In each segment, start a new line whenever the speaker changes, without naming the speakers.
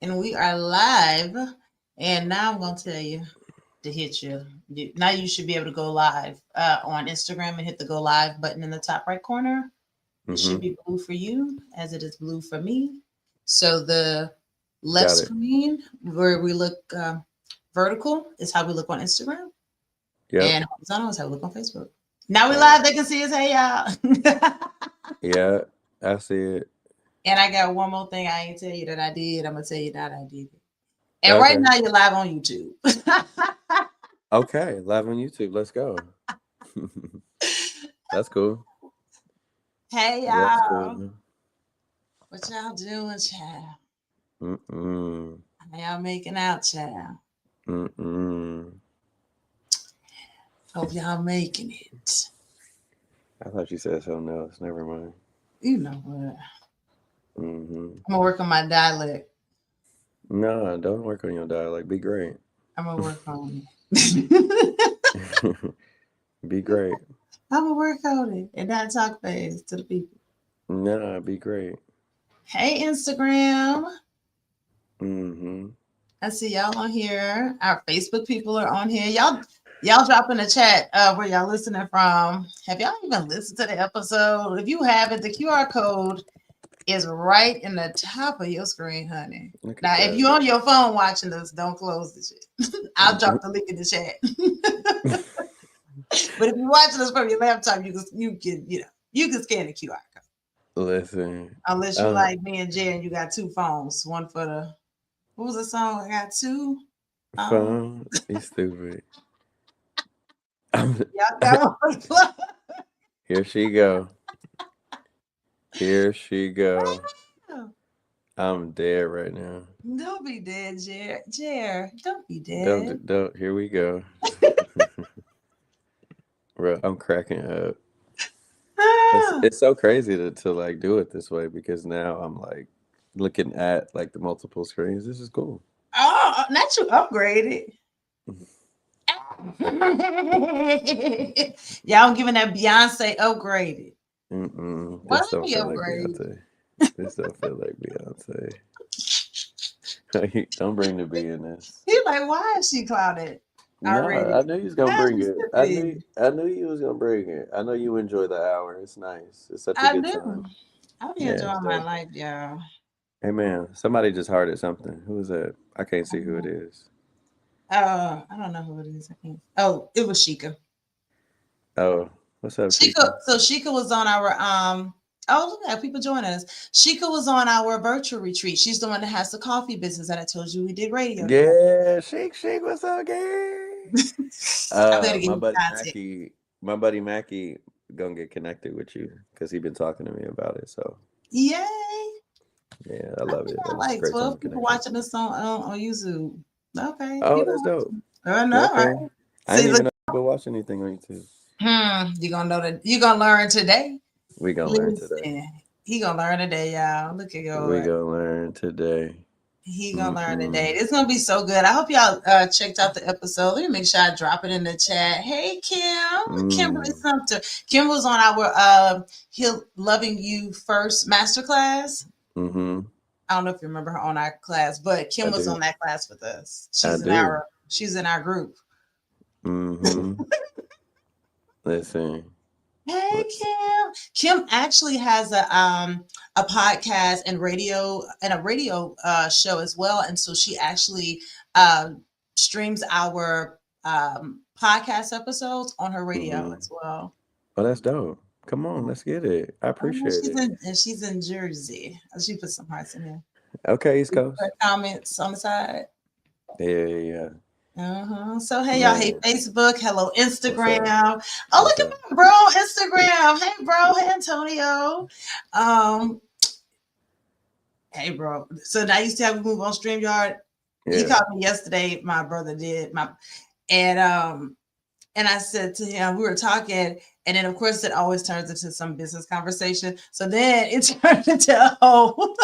And we are live. And now I'm going to tell you to hit now you should be able to go live on Instagram and hit the go live button in the top right corner. It should
Mm-hmm.
be blue for you as it is blue for me. So the left
Got it.
screen where we look vertical is how we look on Instagram.
Yep.
And horizontal is how we look on Facebook. Now we
All right.
live. They can see us. Hey, y'all.
Yeah, I see it.
And I got one more thing I ain't tell you that I did. I'm going to tell you that I did it. And right
Okay.
now you're live on YouTube.
Okay. Live on YouTube. Let's go. That's cool.
Hey
That's
y'all.
cool.
What y'all doing, child?
Mm-mm.
How y'all making out, child?
Mm-mm.
Hope y'all making it.
I thought you said something else. Never mind.
You know what?
Mm-hmm.
I'm gonna work on my dialect.
No, don't work on your dialect. Be great.
I'm gonna work on it.
Be great.
I'm gonna work on it and not talk fast to the people.
Nah, be great.
Hey Instagram.
Mm-hmm.
I see y'all on here. Our Facebook people are on here. Y'all drop in the chat where y'all listening from. Have y'all even listened to the episode? If you haven't, the QR code is right in the top of your screen, honey.
Look at
Now, if
that.
you're on your phone watching this, don't close the shit. I'll drop the link in the chat. But if you're watching this from your laptop, you can scan the QR code.
Listen.
Unless you
Uh,
like me and Jay and you got two phones, one for the what was the song? I got two. Um,
Phone. You stupid.
y'all got one.
Here she go. Here she go. I'm dead right now.
Don't be dead, Jer. Don't be dead.
Don't. Here we go. Bro, I'm cracking up.
Ah.
It's so crazy to like do it this way because now I'm like looking at like the multiple screens. This is cool.
Oh, not you upgraded. Y'all giving that Beyonce upgraded.
Mm-mm.
What
This
did
don't
we
feel like
upgrade?
Beyonce. This don't feel like Beyonce. Don't bring the B in this.
He like, why is she clouded
No,
already?
I knew you was gonna
How's
bring
you
it. I knew
stupid?
I knew you was gonna bring it. I know you enjoy the hour. It's nice. It's such a
I
good
do.
time.
I be
Yeah, it's
enjoying my
dope.
life, y'all.
Hey man, somebody just hearted something. Who is that? I can't see who it is.
I don't know who it is. I can't. Oh, it was Sheikah.
Oh, what's up,
Sheikah.
Chica?
So Sheikah was on our Oh, look at that, people joining us. Sheikah was on our virtual retreat. She's the one that has the coffee business that I told you we did radio together.
Yeah, Chic, what's up, gang?
I better give
My
you
buddy
content.
Mackie, my buddy Mackie, gonna get connected with you because he been talking to me about it. So
Yay!
yeah, I
I
love
think
it.
I got
It's a
like
great time
12
of
people
connection.
watching this on YouTube. Okay,
Oh,
people
that's dope.
watching. I know,
Okay,
right?
I didn't
See, look,
even know people watch anything on YouTube.
you're gonna know that you're gonna learn today.
We gonna learn today.
Listen, he gonna learn today, y'all. Look at
We
God.
gonna learn today.
He gonna learn today.
Mm-mm.
It's gonna be so good. I hope y'all checked out the episode. Let me make sure I drop it in the chat. Hey Kim, Kimberly
Mm.
Sumter. Kim was on our Heal Loving You First masterclass.
Mm-hmm.
I don't know if you remember her on our class, but
I
Kim was on
do.
that class with us.
I do.
She's in our group.
Mm-hmm. Listen.
Hey
Let's.
Kim. Kim actually has a podcast and a radio show as well. And so she actually streams our podcast episodes on her radio
Mm-hmm.
as well.
Oh, that's dope. Come on, let's get it. I
I know
appreciate it.
she's in Jersey. She put some hearts in there.
Okay, East Coast.
Put comments on the side.
Yeah, yeah, yeah.
Uh-huh. So hey y'all, hey
Man,
Facebook, hello
what's up?
Instagram. Oh
What's
look at
up?
my bro Instagram. Hey bro, hey Antonio. Um, hey bro. So now you see how we move on StreamYard. He
Yeah.
called me yesterday. My brother did and um and I said to him, we were talking, and then of course it always turns into some business conversation. So then it turned into a whole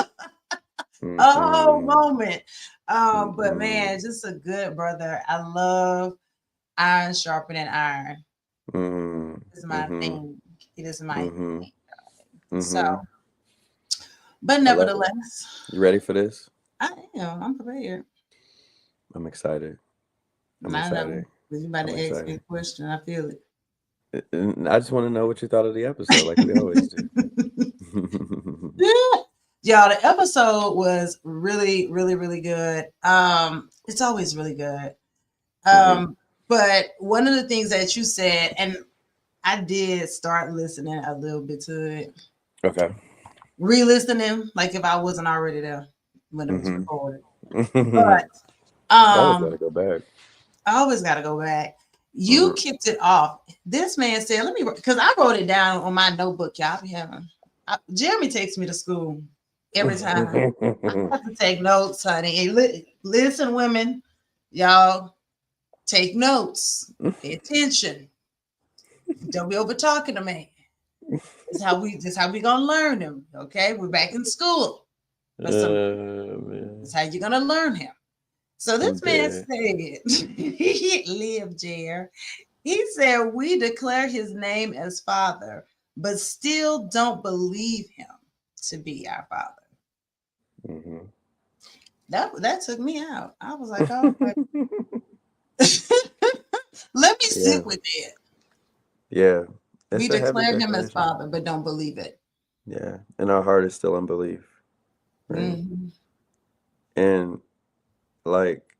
Mm-mm.
moment. But man,
Mm-mm.
just a good brother. I love iron sharpening iron.
Mm-mm.
Is my
Mm-hmm.
thing. It is my thing.
Mm-hmm.
So,
Mm-hmm.
but
I love it.
nevertheless,
You ready for this?
I am. I'm prepared.
I'm excited. I'm
I know.
excited.
You about
I'm
to ask me
excited.
a question. I feel
And I just want to know what you thought of the episode, like we always do.
it. Y'all, the episode was really, really, really good. It's always really good.
Hmm.
But one of the things that you said, and I did start listening a little bit to it,
Okay.
re-listening, like if I wasn't already there when it was
Hmm.
recorded.
You
But
always got to
um,
go back.
I always got to go back. You
Hmm.
kicked it off. This man said, "Let me," because I wrote it down on my notebook. Y'all be having. Jeremy takes me to school every time. I have to take notes, honey. And listen, women, y'all take notes. Pay attention. Don't be over talking to me. This how we gonna learn him. Okay, we're back in school for some.
Man,
That's how you're gonna learn him. So
I'm
this man
dead.
said, "Live, Jer." He said, "We declare his name as Father, but still don't believe him to be our Father."
Hmm.
That took me out. I was like, "Oh, okay." Let me
Yeah,
sit with it.
yeah.
We
It's a heavy
declare him as
declaration.
Father, but don't believe it.
Yeah, and our heart is still unbelief, right?
Mhm.
And like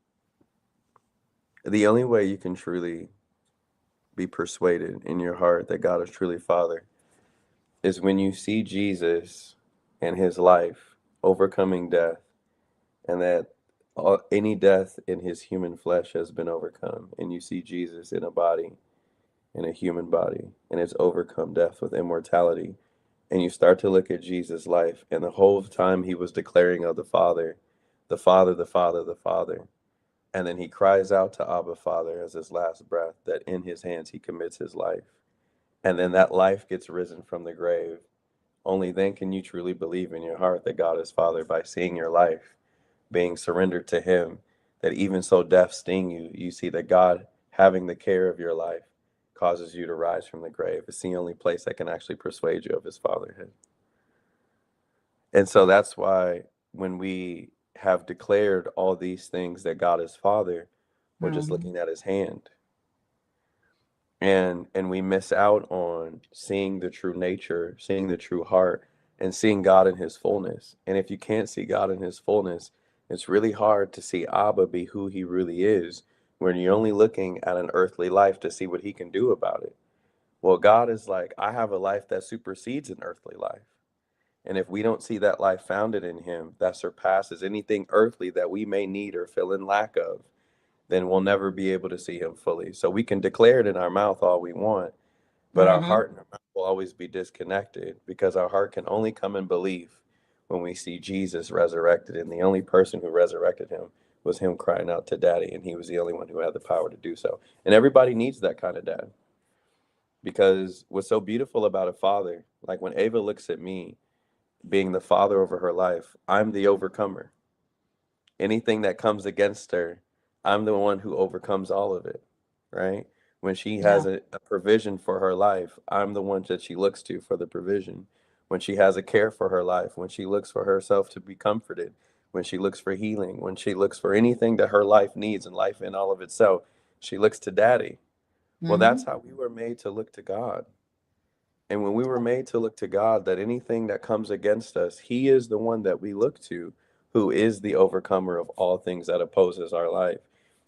the only way you can truly be persuaded in your heart that God is truly Father is when you see Jesus and his life overcoming death, and that any death in his human flesh has been overcome, and you see Jesus in a body, in a human body, and it's overcome death with immortality. And you start to look at Jesus' life, and the whole time he was declaring of the Father, the Father, the Father, the Father. And then he cries out to Abba Father as his last breath that in his hands he commits his life. And then that life gets risen from the grave. Only then can you truly believe in your heart that God is Father, by seeing your life being surrendered to him, that even so death sting you, you see that God having the care of your life causes you to rise from the grave. It's the only place that can actually persuade you of his fatherhood. And so that's why when we have declared all these things that God is Father, we're just
Mhm.
looking at his hand. And we miss out on seeing the true nature, seeing the true heart, and seeing God in his fullness. And if you can't see God in his fullness, it's really hard to see Abba be who he really is when you're only looking at an earthly life to see what he can do about it. Well, God is like, I have a life that supersedes an earthly life. And if we don't see that life founded in him that surpasses anything earthly that we may need or feel in lack of, then we'll never be able to see him fully. So we can declare it in our mouth all we want, but our
Mhm.
heart and our mouth will always be disconnected, because our heart can only come in belief when we see Jesus resurrected. And the only person who resurrected him was him crying out to Daddy, and he was the only one who had the power to do so. And everybody needs that kind of dad, because what's so beautiful about a father, like when Ava looks at me being the father over her life, I'm the overcomer. Anything that comes against her, I'm the one who overcomes all of it, right? When she
Yeah.
has a provision for her life, I'm the one that she looks to for the provision. When she has a care for her life, when she looks for herself to be comforted, when she looks for healing, when she looks for anything that her life needs and life in all of itself, she looks to Daddy. Well, that's
Mhm.
how we were made to look to God. And when we were made to look to God, that anything that comes against us, he is the one that we look to, who is the overcomer of all things that opposes our life.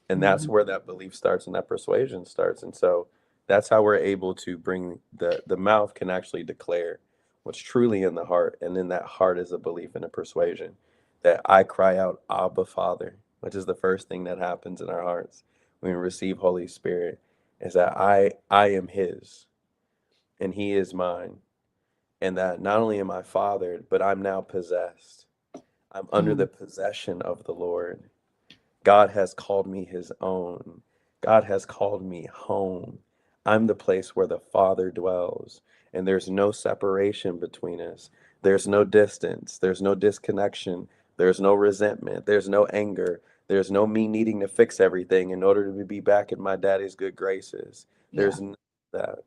And that's
Mhm.
where that belief starts and that persuasion starts. And so that's how we're able to bring the mouth can actually declare what's truly in the heart. And in that heart is a belief and a persuasion that I cry out, Abba Father, which is the first thing that happens in our hearts when we receive Holy Spirit, is that I am his and he is mine, and that not only am I fathered, but I'm now possessed. I'm under the
Mhm.
possession of the Lord. God has called me his own. God has called me home. I'm the place where the Father dwells, and there's no separation between us. There's no distance. There's no disconnection. There's no resentment. There's no anger. There's no me needing to fix everything in order to be back in my daddy's good graces.
Yeah.
There's none of that.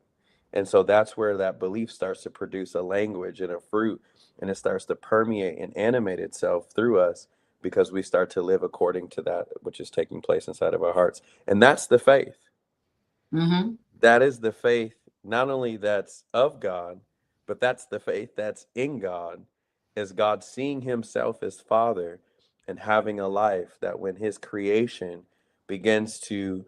And so that's where that belief starts to produce a language and a fruit, and it starts to permeate and animate itself through us because we start to live according to that which is taking place inside of our hearts. And that's the faith.
Mm-hmm.
That is the faith, not only that's of God, but that's the faith that's in God, is God seeing himself as Father and having a life that when his creation begins to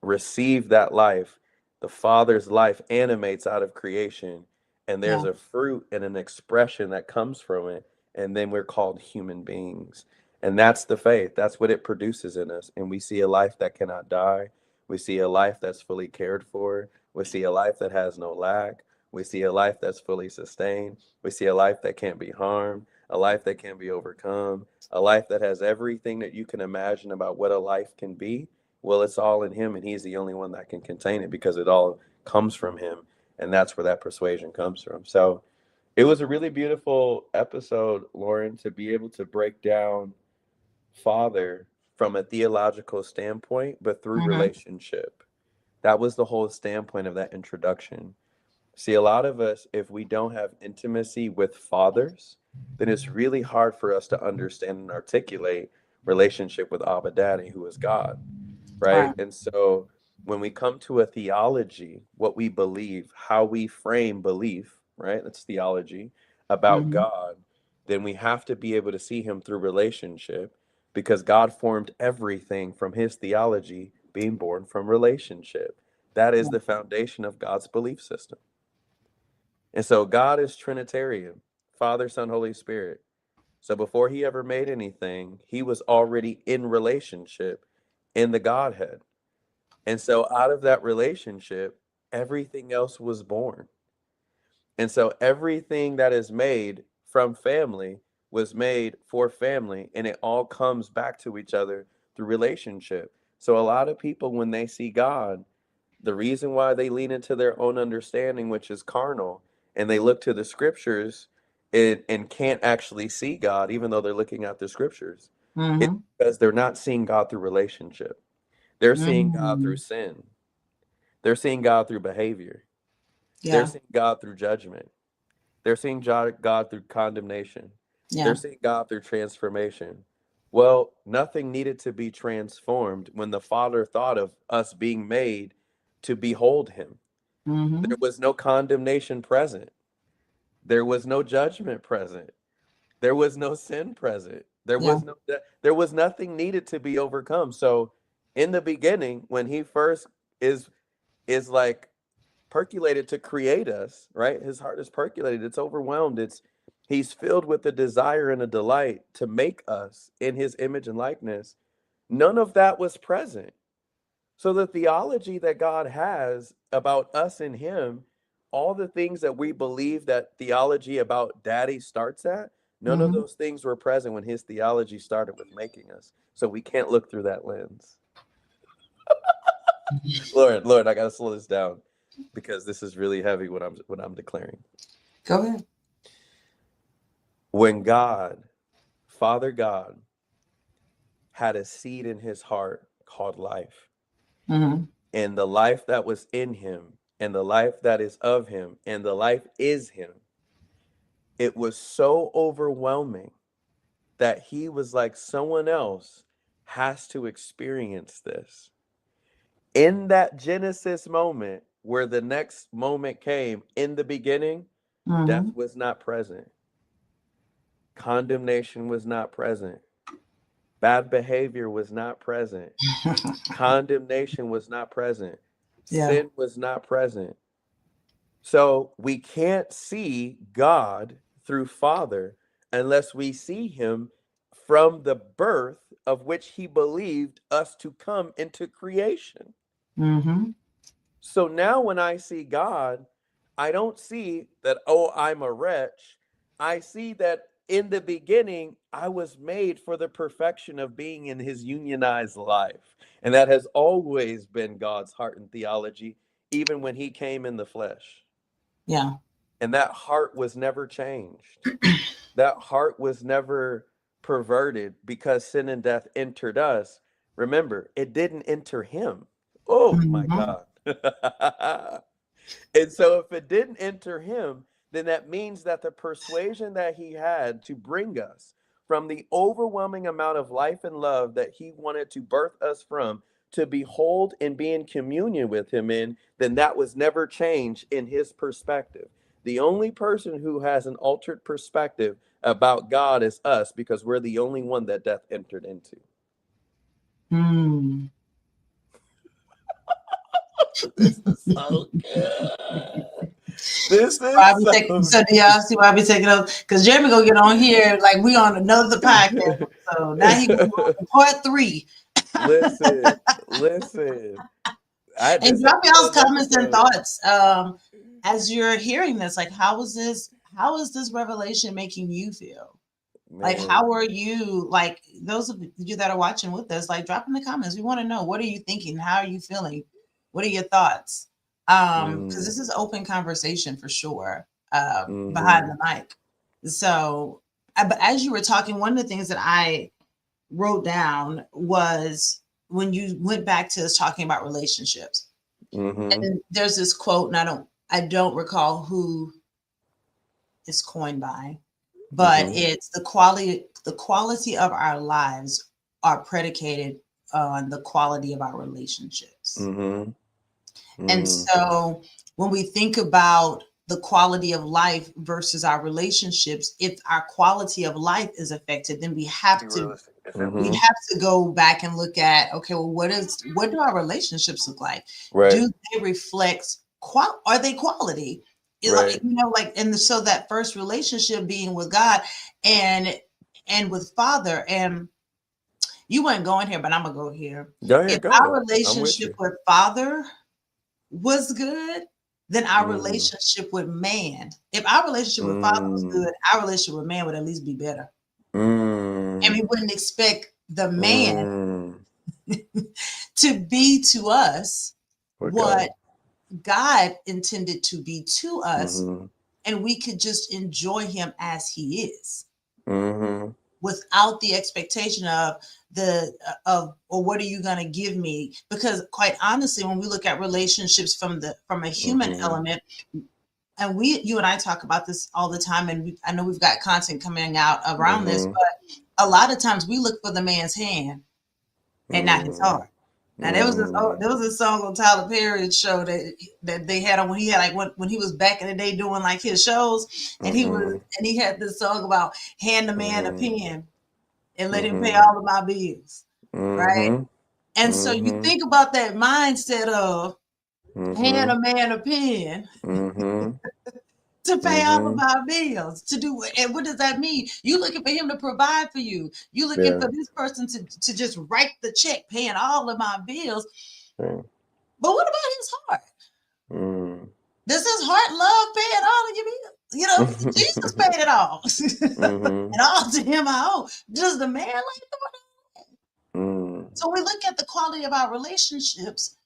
receive that life, the Father's life animates out of creation, and there's
Yeah.
a fruit and an expression that comes from it, and then we're called human beings. And that's the faith. That's what it produces in us. And we see a life that cannot die. We see a life that's fully cared for. We see a life that has no lack. We see a life that's fully sustained. We see a life that can't be harmed, a life that can be overcome, a life that has everything that you can imagine about what a life can be. Well, it's all in him, and he's the only one that can contain it because it all comes from him. And that's where that persuasion comes from. So it was a really beautiful episode, Lauren, to be able to break down Father from a theological standpoint, but through
Mm-hmm.
relationship. That was the whole standpoint of that introduction. See, a lot of us, if we don't have intimacy with fathers, then it's really hard for us to understand and articulate relationship with Abba Daddy, who is God, right?
Right.
And so when we come to a theology, what we believe, how we frame belief, right? That's theology about
Mm-hmm.
God, then we have to be able to see him through relationship because God formed everything from his theology being born from relationship. That is
Yeah.
the foundation of God's belief system. And so God is Trinitarian, Father, Son, Holy Spirit. So before he ever made anything, he was already in relationship in the Godhead. And so out of that relationship, everything else was born. And so everything that is made from family was made for family, and it all comes back to each other through relationship. So a lot of people, when they see God, the reason why they lean into their own understanding, which is carnal, and they look to the scriptures and can't actually see God, even though they're looking at the scriptures, it's
Mm-hmm.
because they're not seeing God through relationship. They're seeing God through
Mm-hmm.
sin. They're seeing God through behavior. They're
Yeah.
seeing God through judgment. They're seeing God through condemnation. They're
Yeah.
seeing God through transformation. Well, nothing needed to be transformed when the Father thought of us being made to behold Him.
Mm-hmm.
There was no condemnation present. There was no judgment present. There was no sin present.
Yeah.
There was nothing needed to be overcome. So in the beginning, when he first is is like percolated to create us, right? His heart is percolated, it's overwhelmed, it's he's filled with a desire and a delight to make us in his image and likeness. None of that was present. So the theology that God has about us and him, all the things that we believe that theology about daddy starts at, none of
Mm-hmm.
those things were present when his theology started with making us. So we can't look through that lens. Lord, I gotta slow this down because this is really heavy what I'm declaring.
Go ahead.
When God, Father God, had a seed in his heart called life,
Mm-hmm.
and the life that was in him, and the life that is of him, and the life is him, it was so overwhelming that he was like, someone else has to experience this. In that Genesis moment, where the next moment came, in the beginning, death
Mm-hmm.
was not present, condemnation was not present, bad behavior was not present, condemnation was not present,
Yeah.
sin was not present. So we can't see God through Father unless we see him from the birth of which he believed us to come into creation.
Mm-hmm.
So now when I see God, I don't see that, oh, I'm a wretch. I see that in the beginning, I was made for the perfection of being in his unionized life. And that has always been God's heart and theology, even when he came in the flesh.
Yeah.
And that heart was never changed. That heart was never perverted because sin and death entered us. Remember, it didn't enter him. Oh my
Mm-hmm.
God. And so if it didn't enter him, then that means that the persuasion that he had to bring us from the overwhelming amount of life and love that he wanted to birth us from, to behold and be in communion with him in, then that was never changed in his perspective. The only person who has an altered perspective about God is us, because we're the only one that death entered into.
Hmm.
This is so good. This is
Probably
so
take, so do y'all see why I be taking up? Because Jeremy gonna get on here like we on another podcast. So now he gonna go on part 3.
listen, listen.
And
This
drop y'all's
episode's
comments and
episode.
thoughts as you're hearing this. Like, how is this revelation making you feel? Like,
Man.
how are you, like, those of you that are watching with us, like, drop in the comments. We want to know, what are you thinking? How are you feeling? What are your thoughts? Because this is open conversation for sure, behind the mic. So, but as you were talking, one of the things that I wrote down was when you went back to us talking about relationships. And there's this quote, and I don't recall who it's coined by, but it's the quality of our lives are predicated on the quality of our relationships. And so when we think about the quality of life versus our relationships, if our quality of life is affected, then we have to go back and look at, okay, well, what do our relationships look like?
Right.
Do they reflect are they quality?
Right.
Like, and so that first relationship being with God and with Father, and you weren't going here, but I'm gonna go here.
Go ahead,
If
go.
our
I'm with
relationship
you.
with Father was good, then our relationship with man, if our relationship with Father was good, our relationship with man would at least be better. And we wouldn't expect the man to be to us what God intended to be to us, and we could just enjoy him as he is, without the expectation of or what are you going to give me? Because quite honestly, when we look at relationships from a human element, and you and I talk about this all the time, and I know we've got content coming out around this, but a lot of times we look for the man's hand and not his heart. Now there was a song on Tyler Perry's show that they had on when he had, like, when he was back in the day doing like his shows, and he had this song about hand the man a pen and let him pay all of my bills, right? And so you think about that mindset of hand a man a pen to pay all of our bills, to do it. And what does that mean? You looking for him to provide for you. You looking for this person to just write the check, paying all of my bills. But what about his heart? Does his heart love paying all of your bills? You know, Jesus paid it all. And all to him I owe. Does the man like it? So we look at the quality of our relationships,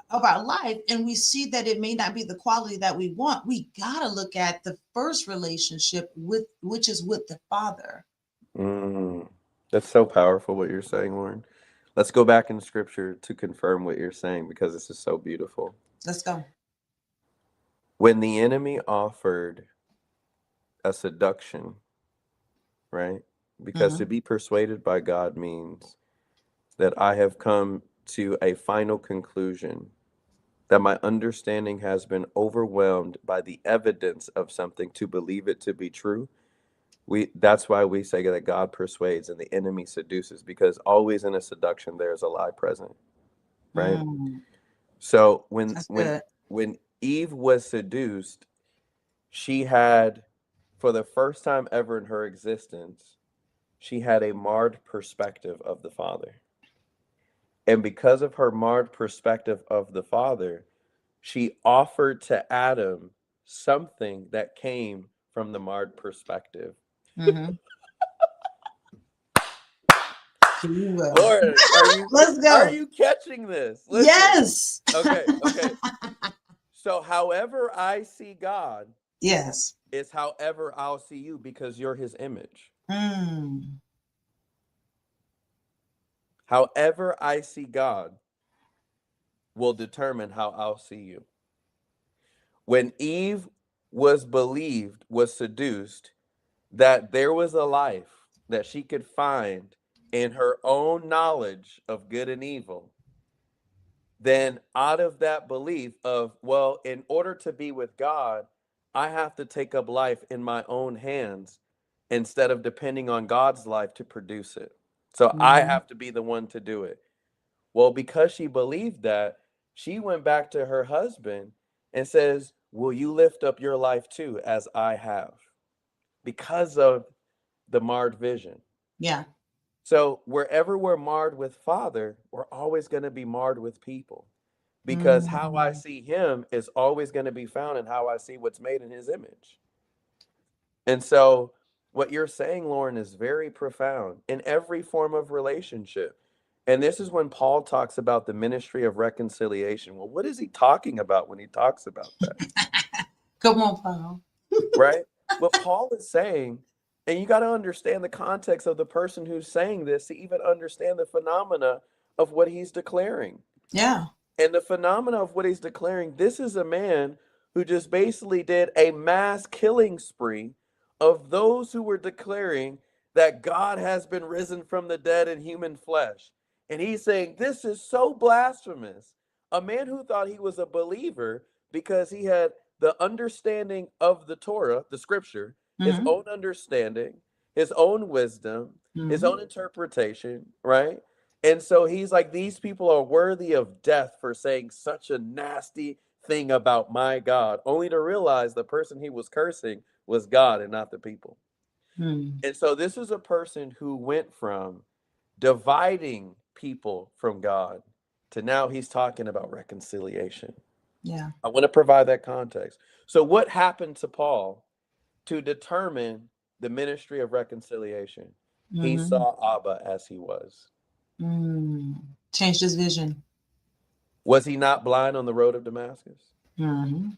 of our life, and we see that it may not be the quality that we want. We got to look at the first relationship, which is with the Father.
That's so powerful what you're saying, Lauren. Let's go back in scripture to confirm what you're saying, because this is so beautiful.
Let's go.
When the enemy offered a seduction, right? Because to be persuaded by God means that I have come to a final conclusion, that my understanding has been overwhelmed by the evidence of something to believe it to be true. That's why we say that God persuades and the enemy seduces, because always in a seduction there's a lie present, right? So when Eve was seduced, she had, for the first time ever in her existence, she had a marred perspective of the Father. And because of her marred perspective of the Father, she offered to Adam something that came from the marred perspective. Lord,
let's go.
Are you catching this? Listen.
Yes.
Okay. So however I see God,
yes,
is however I'll see you, because you're his image. However I see God will determine how I'll see you. When Eve was seduced, that there was a life that she could find in her own knowledge of good and evil, then out of that belief of, well, in order to be with God, I have to take up life in my own hands instead of depending on God's life to produce it. So I
Mhm.
have to be the one to do it. Well, because she believed that, she went back to her husband and says, will you lift up your life too, as I have? Because of the marred vision.
Yeah.
So wherever we're marred with Father, we're always going to be marred with people, because how I
Mhm.
see him is always going to be found in how I see what's made in his image. And so what you're saying, Lauren, is very profound in every form of relationship. And this is when Paul talks about the ministry of reconciliation. Well, what is he talking about when he talks about that?
Come on, Paul.
Right? What Paul is saying, and you got to understand the context of the person who's saying this to even understand the phenomena of what he's declaring.
Yeah.
And the phenomena of what he's declaring, this is a man who just basically did a mass killing spree of those who were declaring that God has been risen from the dead in human flesh. And he's saying, this is so blasphemous. A man who thought he was a believer because he had the understanding of the Torah, the scripture, his
Mhm.
own understanding, his own wisdom, his
Mhm.
own interpretation, right? And so he's like, these people are worthy of death for saying such a nasty thing about my God, only to realize the person he was cursing was God and not the people.
Mhm.
And so this is a person who went from dividing people from God to now he's talking about reconciliation.
Yeah.
I want to provide that context. So, what happened to Paul to determine the ministry of reconciliation? He
Mhm.
saw Abba as he was.
Changed his vision.
Was he not blind on the road of Damascus?
Mhm.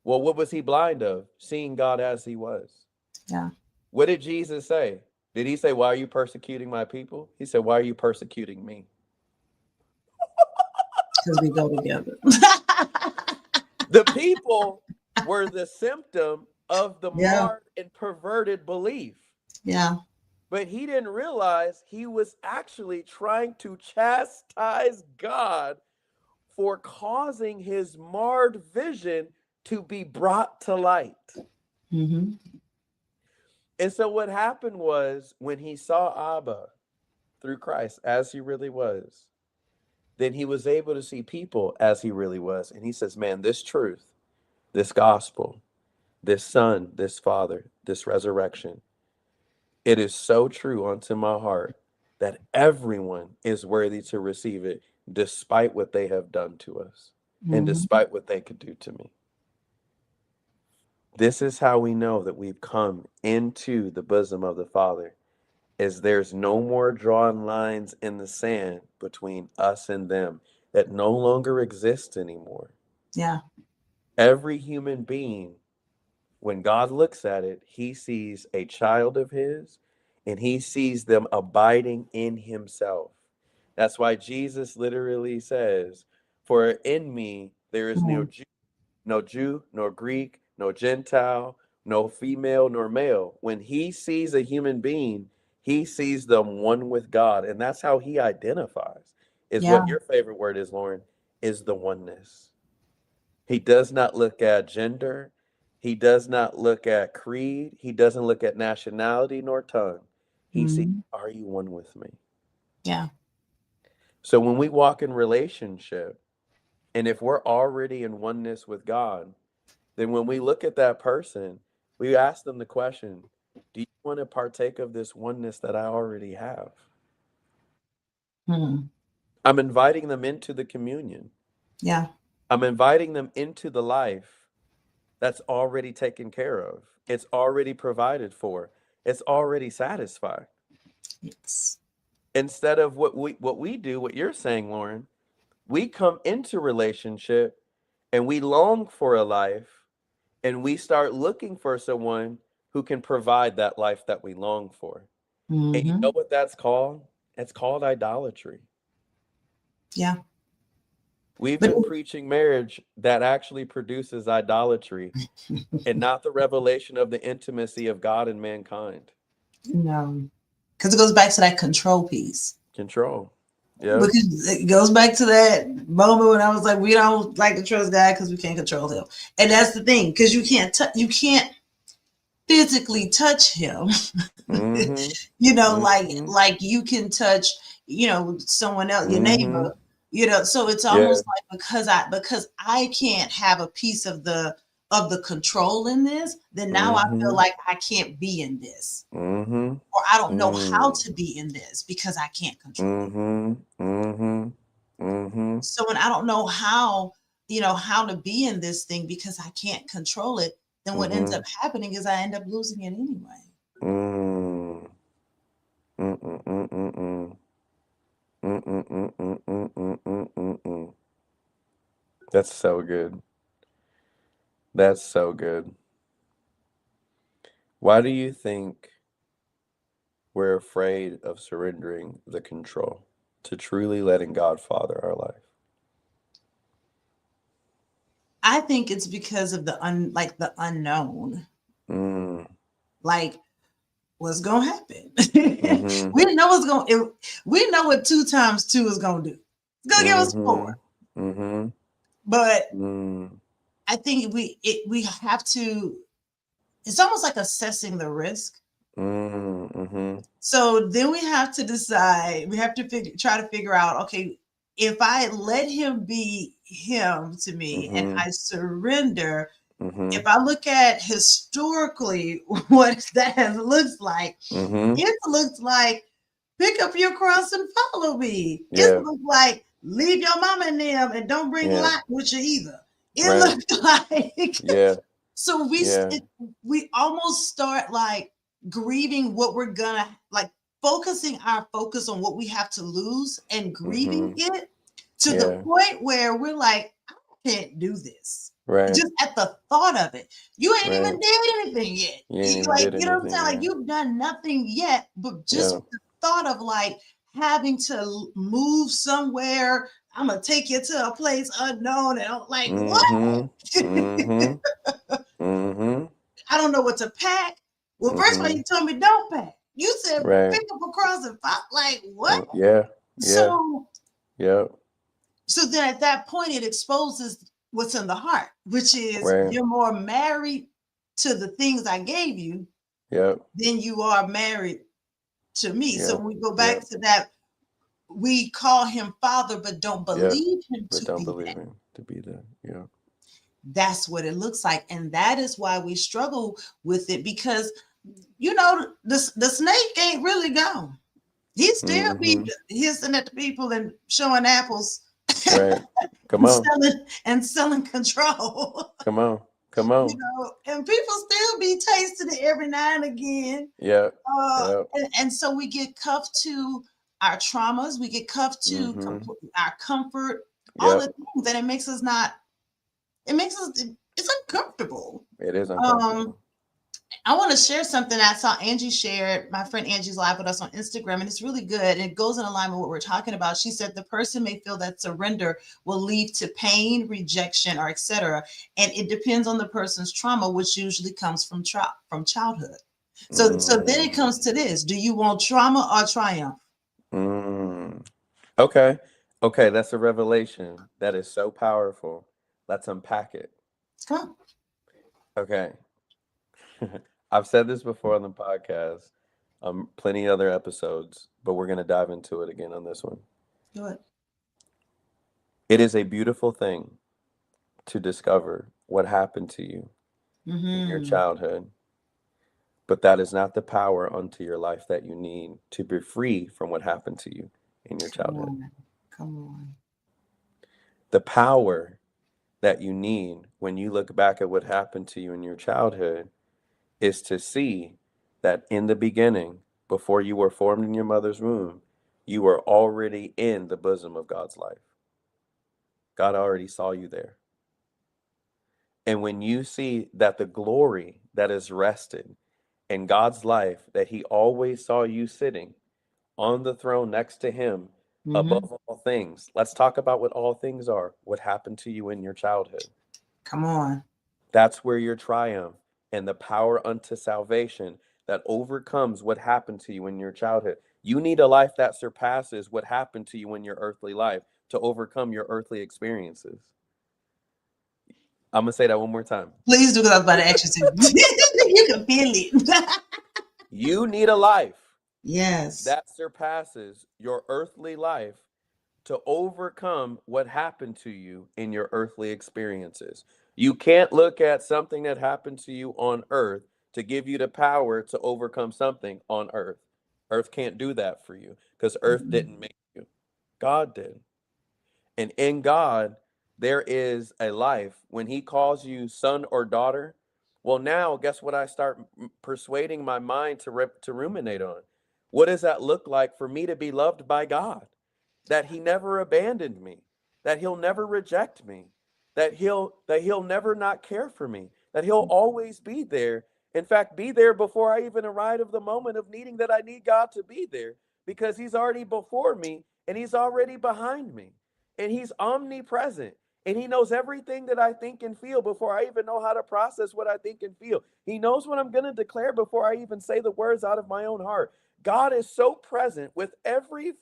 Well, what was he blind of? Seeing God as he was.
Yeah.
What did Jesus say? Did he say, why are you persecuting my people? He said, why are you persecuting me?
Because we go together.
The people were the symptom of the
Yeah.
marred and perverted belief.
Yeah.
But he didn't realize he was actually trying to chastise God for causing his marred vision to be brought to light.
Mhm.
And so what happened was when he saw Abba through Christ as he really was, then he was able to see people as he really was. And he says, man, this truth, this gospel, this son, this father, this resurrection, it is so true unto my heart that everyone is worthy to receive it despite what they have done to us and
Mhm.
despite what they could do to me. This is how we know that we've come into the bosom of the Father, is there's no more drawn lines in the sand between us and them that no longer exist anymore.
Yeah.
Every human being, when God looks at it, he sees a child of his and he sees them abiding in himself. That's why Jesus literally says, for in me there is
Mhm.
no Jew, nor Greek, no Gentile, no female, nor male. When he sees a human being, he sees them one with God. And that's how he identifies, is
Yeah.
what your favorite word is, Lauren, is the oneness. He does not look at gender. He does not look at creed. He doesn't look at nationality nor tongue. He sees,
Mhm.
are you one with me?
Yeah.
So when we walk in relationship, and if we're already in oneness with God, then when we look at that person, we ask them the question, do you want to partake of this oneness that I already have?
Mhm.
I'm inviting them into the communion.
Yeah.
I'm inviting them into the life that's already taken care of. It's already provided for. It's already satisfied.
Yes.
Instead of what we do, what you're saying, Lauren, we come into relationship and we long for a life and we start looking for someone who can provide that life that we long for. And you know
Mhm.
what that's called? It's called idolatry.
Yeah.
We've
But
been preaching marriage that actually produces idolatry and not the revelation of the intimacy of God and mankind.
no. Because it goes back to that control piece.
Control. Yep.
Because it goes back to that moment when I was like, we don't like to trust God because we can't control him. And that's the thing, because you can't physically touch him.
Mm-hmm. Mm-hmm.
Like you can touch, someone else, your
Mm-hmm.
neighbor, so it's
Yeah.
almost like because I can't have a piece of the control in this, then now I feel
Mm-hmm.
like I can't be in this.
Mm-hmm.
Or I don't know how
Mm.
to be in this because I can't control it.
Mm-hmm. Mm-hmm. Mm-hmm.
So when I don't know how to be in this thing because I can't control it, then what ends
Mm-hmm.
up happening is I end up losing it anyway.
Mm. Mm-mm-mm-mm-mm. Mm-mm-mm-mm-mm-mm-mm-mm. That's so good. That's so good. Why do you think we're afraid of surrendering the control to truly letting God father our life?
I think it's because of the unknown.
Mm.
Like what's gonna happen?
Mm-hmm.
We know what's going. We know what 2 times 2 is gonna do. It's gonna give us
Mm-hmm.
4.
Mm-hmm.
But
Mm.
I think we have to. It's almost like assessing the risk.
Mm-hmm.
So then we have to decide. We have to try to figure out. Okay, if I let him be him to me and
Mm-hmm.
I surrender,
Mm-hmm.
if I look at historically what that looks like,
Mm-hmm.
it looks like pick up your cross and follow me. It
Yeah.
looks like leave your mama and them and don't bring
Yeah.
Lot with you either. It
Right.
looks like
Yeah.
so
Yeah.
we almost start like grieving what we're gonna like focusing our focus on what we have to lose and grieving
Mm-hmm.
it to the
Yeah.
point where we're like, I can't do this.
Right.
Just at the thought of it, you ain't even
Right.
did anything yet.
You ain't even
Like,
did
you know what I'm
anything
saying? Like,
yet.
you've done nothing yet, but just
Yeah.
the thought of like having to move somewhere, I'm gonna take you to a place unknown, and I'm like, what?
Mm-hmm. Mm-hmm. Mm-hmm.
I don't know what to pack. Well, first of all,
Mm-hmm.
you told me don't pack. You said
Right.
pick up a cross and fight. Like, what?
Yeah. Yeah.
So,
Yep.
so then at that point, it exposes what's in the heart, which is
Right.
you're more married to the things I gave you
Yep.
than you are married to me. So
Yep.
when we go back
Yep.
to that, we call him father, but don't
Yep.
believe him
But
to
don't
be
believe
that.
him to be that. Yeah.
That's what it looks like. And that is why we struggle with it because, the snake ain't really gone. He still be
Mm-hmm.
hissing at the people and showing apples
Right. Come
and
on.
selling control.
Come on. Come on.
And people still be tasting it every now and again.
Yep.
Uh,
Yep.
and so we get cuffed to our traumas, we get cuffed to
Mm-hmm.
our comfort, all the
Yep.
things, and it makes us, it's uncomfortable.
It is
Um,
uncomfortable.
I want to share something I saw Angie shared. My friend Angie's live with us on Instagram, and it's really good. And it goes in alignment with what we're talking about. She said the person may feel that surrender will lead to pain, rejection, or etc. And it depends on the person's trauma, which usually comes from childhood. So then it comes
Mm.
to this: do you want trauma or triumph?
Mm. Okay. Okay, that's a revelation. That is so powerful. Let's unpack it.
Come on,
Okay. I've said this before on the podcast, plenty other episodes, but we're going to dive into it again on this one.
do it.
It is a beautiful thing to discover what happened to you in your
Mm-hmm.
childhood, but that is not the power unto your life that you need to be free from what happened to you in your
Come
childhood.
on, come on.
The power that you need when you look back at what happened to you in your childhood is to see that in the beginning, before you were formed in your mother's womb, you were already in the bosom of God's life. God already saw you there. And when you see that the glory that is rested in God's life, that He always saw you sitting on the throne next to Him
Mm-hmm.
above all things. Let's talk about what all things are, what happened to you in your childhood.
Come on.
That's where your triumph and the power unto salvation that overcomes what happened to you in your childhood. You need a life that surpasses what happened to you in your earthly life to overcome your earthly experiences. I'm going to say that one more time.
Please do, because I was about to ask you to. You can feel it.
You need a life
Yes.
that surpasses your earthly life to overcome what happened to you in your earthly experiences. You can't look at something that happened to you on earth to give you the power to overcome something on earth. Earth can't do that for you because earth didn't make you. God did. And in God, there is a life. When He calls you son or daughter, well, now guess what I start persuading my mind to ruminate on? What does that look like for me to be loved by God? That He never abandoned me, that He'll never reject me, that he'll never not care for me, that He'll always be there. In fact, be there before I even arrive of the moment of needing that I need God to be there, because He's already before me and He's already behind me, and He's omnipresent. And He knows everything that I think and feel before I even know how to process what I think and feel. He knows what I'm going to declare before I even say the words out of my own heart. God is so present with every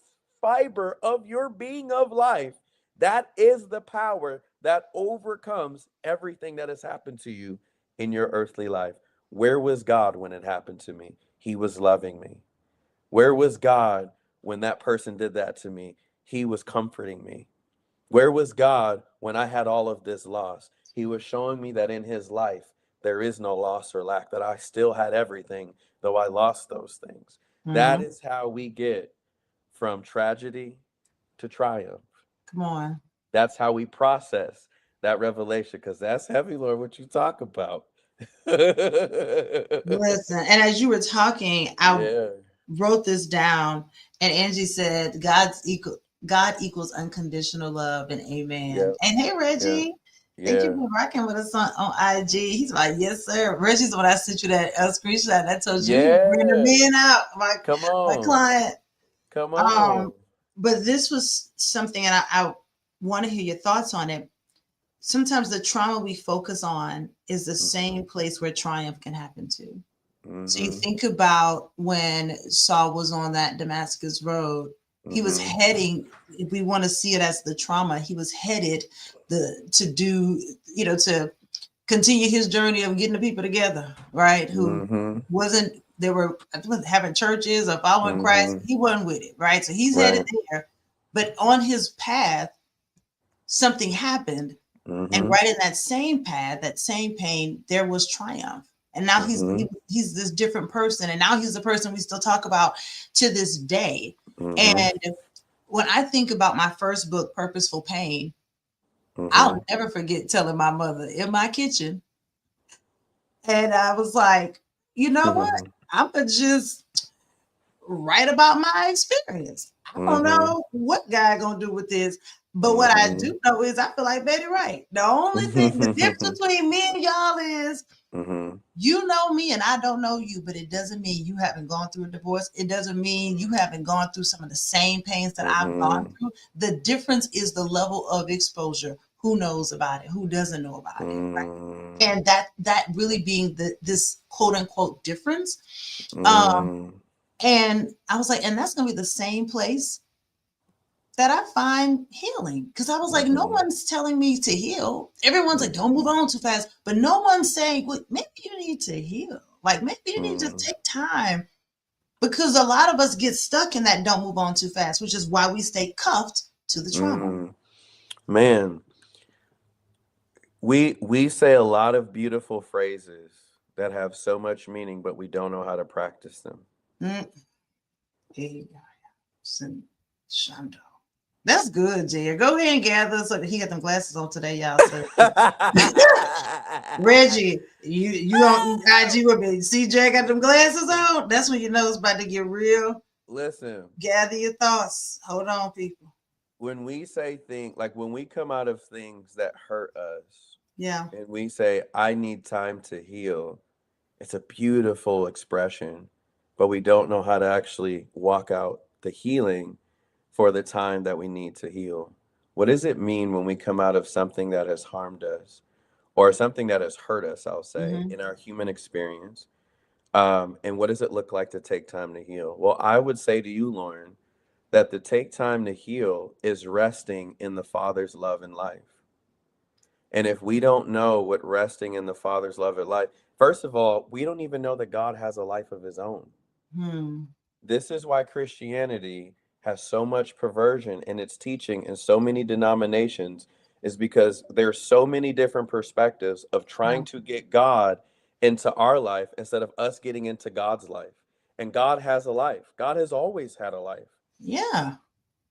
fiber of your being of life. That is the power that overcomes everything that has happened to you in your earthly life. Where was God when it happened to me? He was loving me. Where was God when that person did that to me? He was comforting me. Where was God when I had all of this loss? He was showing me that in His life, there is no loss or lack, that I still had everything, though I lost those things. That
Mhm.
is how we get from tragedy to triumph.
Come on.
That's how we process that revelation, because that's heavy, Lord, what you talk about. Yeah.
Listen, and as you were talking, I wrote this down, and Angie said, God equals unconditional love, and amen.
Yeah.
And hey,
Yeah.
Reggie, thank you
Yeah.
for rocking with us on IG. He's like, yes, sir. Reggie's when I sent you that screenshot. I told you, you bring the
Yeah.
men out,
Come
my
on.
client.
Come
Um,
on.
but this was something, and I want to hear your thoughts on it. Sometimes the trauma we focus on is the
Mm-hmm.
same place where triumph can happen too. So you
Mm-hmm.
think about when Saul was on that Damascus road, he was
Mm-hmm.
heading, if we want to see it as the trauma, he was headed to do, to continue his journey of getting the people together, right? Who
Mm-hmm.
wasn't, they were having churches or following Christ.
Mm-hmm.
He wasn't with it, right? So he's headed
Right.
there. But on his path, something happened. And
Mm-hmm.
right in that same path, that same pain, there was triumph. And now
Mm-hmm.
he's this different person. And now he's the person we still talk about to this day.
Mm-hmm.
And when I think about my first book, Purposeful Pain,
Mm-hmm.
I'll never forget telling my mother in my kitchen. And I was like, you know what?
Mm-hmm.
I'm going to just write about my experience. I don't
Mm-hmm.
know what God going to do with this. But what I
Mm-hmm.
do know is I feel like Betty Wright. The only thing, the difference between me and y'all is
Mm-hmm.
you know me and I don't know you, but it doesn't mean you haven't gone through a divorce. It doesn't mean you haven't gone through some of the same pains that I've gone
Mm-hmm.
through. The difference is the level of exposure. Who knows about it? Who doesn't know about it? Right?
Mm-hmm.
And that really being this quote unquote difference. Um,
Mm-hmm.
and I was like, and that's gonna be the same place that I find healing. Because I was like, no
Mm-hmm.
one's telling me to heal. Everyone's like, don't move on too fast. But no one's saying, well, maybe you need to heal. Like maybe you need to
Mm-hmm.
take time. Because a lot of us get stuck in that don't move on too fast, which is why we stay cuffed to the trauma.
Mm-hmm. Man, we say a lot of beautiful phrases that have so much meaning, but we don't know how to practice them.
Mm. Hey, Shando. That's good, Jay. Go ahead and gather so that he got them glasses on today, y'all. So Reggie, you on IG with me. See Jay got them glasses on? That's when you know it's about to get real.
Listen,
Gather your thoughts. Hold on, people.
when we say things like when we come out of things that hurt us
Yeah.
and we say, I need time to heal, it's a beautiful expression, but we don't know how to actually walk out the healing for the time that we need to heal. What does it mean when we come out of something that has harmed us or something that has hurt us, I'll say,
Mm-hmm.
in our human experience? And what does it look like to take time to heal? Well, I would say to you, Lauren, that the take time to heal is resting in the Father's love and life. And if we don't know what resting in the Father's love and life, first of all, we don't even know that God has a life of his own.
Hmm.
This is why Christianity has so much perversion in its teaching in so many denominations, is because there's so many different perspectives of
Yeah.
trying to get God into our life instead of us getting into God's life. And God has a life. God has always had a life.
Yeah.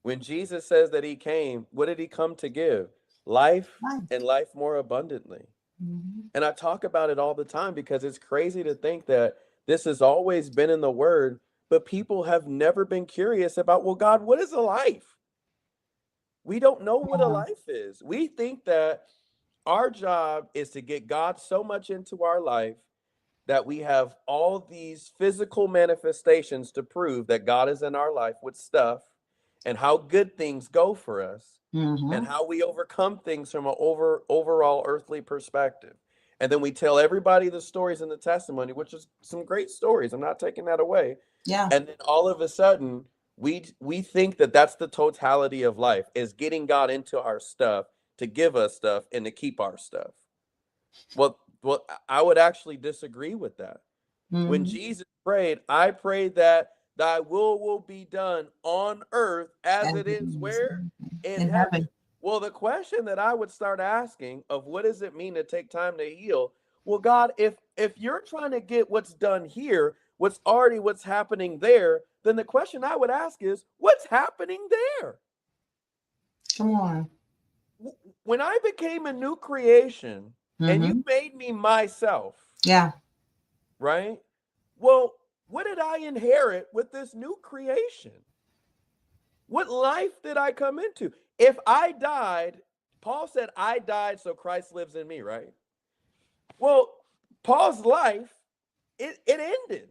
When Jesus says that he came, what did he come to give? Life
Nice.
and life more abundantly.
Mhm.
And I talk about it all the time because it's crazy to think that this has always been in the word, but people have never been curious about, well, God, what is a life? We don't know what a
Yeah.
life is. We think that our job is to get God so much into our life that we have all these physical manifestations to prove that God is in our life with stuff and how good things go for us and
Hmm.
how we overcome things from an overall earthly perspective. And then we tell everybody the stories in the testimony, which is some great stories. I'm not taking that away.
Yeah.
And then all of a sudden, we think that that's the totality of life is getting God into our stuff to give us stuff and to keep our stuff. Well, I would actually disagree with that. When
Hmm.
Jesus prayed, I pray that thy will be done on earth as
As
it
it
is
is
where? In
in
heaven.
heaven.
Well, the question that I would start asking of what does it mean to take time to heal? Well, God, if you're trying to get what's done here, what's happening there, then the question I would ask is what's happening there?
Come on.
When I became a new creation and you
Hmm.
made me myself,
Yeah.
right? Well, what did I inherit with this new creation? What life did I come into? If I died, Paul said, I died so Christ lives in me, right? Well, Paul's life, it ended.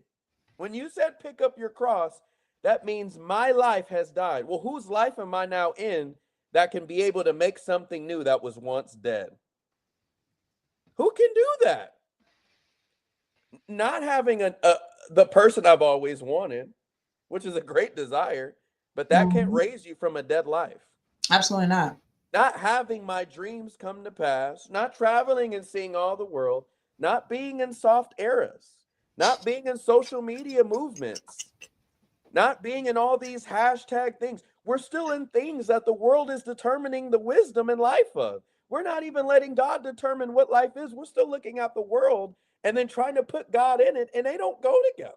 When you said pick up your cross, that means my life has died. Well, whose life am I now in that can be able to make something new that was once dead? Who can do that? Not having the person I've always wanted, which is a great desire, but that can't
Hmm.
raise you from a dead life.
Absolutely not.
Not having my dreams come to pass, not traveling and seeing all the world, not being in soft eras, not being in social media movements, not being in all these hashtag things. We're still in things that the world is determining the wisdom and life of. We're not even letting God determine what life is. We're still looking at the world and then trying to put God in it, and they don't go together.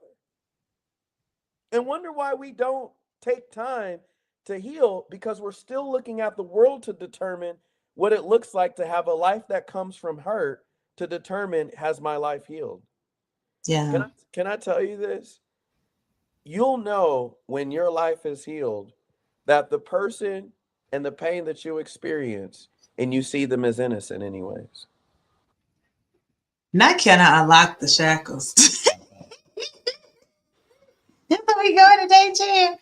And wonder why we don't take time to heal because we're still looking at the world to determine what it looks like to have a life that comes from hurt to determine has my life healed. Can
Yeah.
I can I tell you this? You'll know when your life is healed that the person and the pain that you experience and you see them as innocent anyways.
Now can I unlock the shackles? That's how we go today, Chan.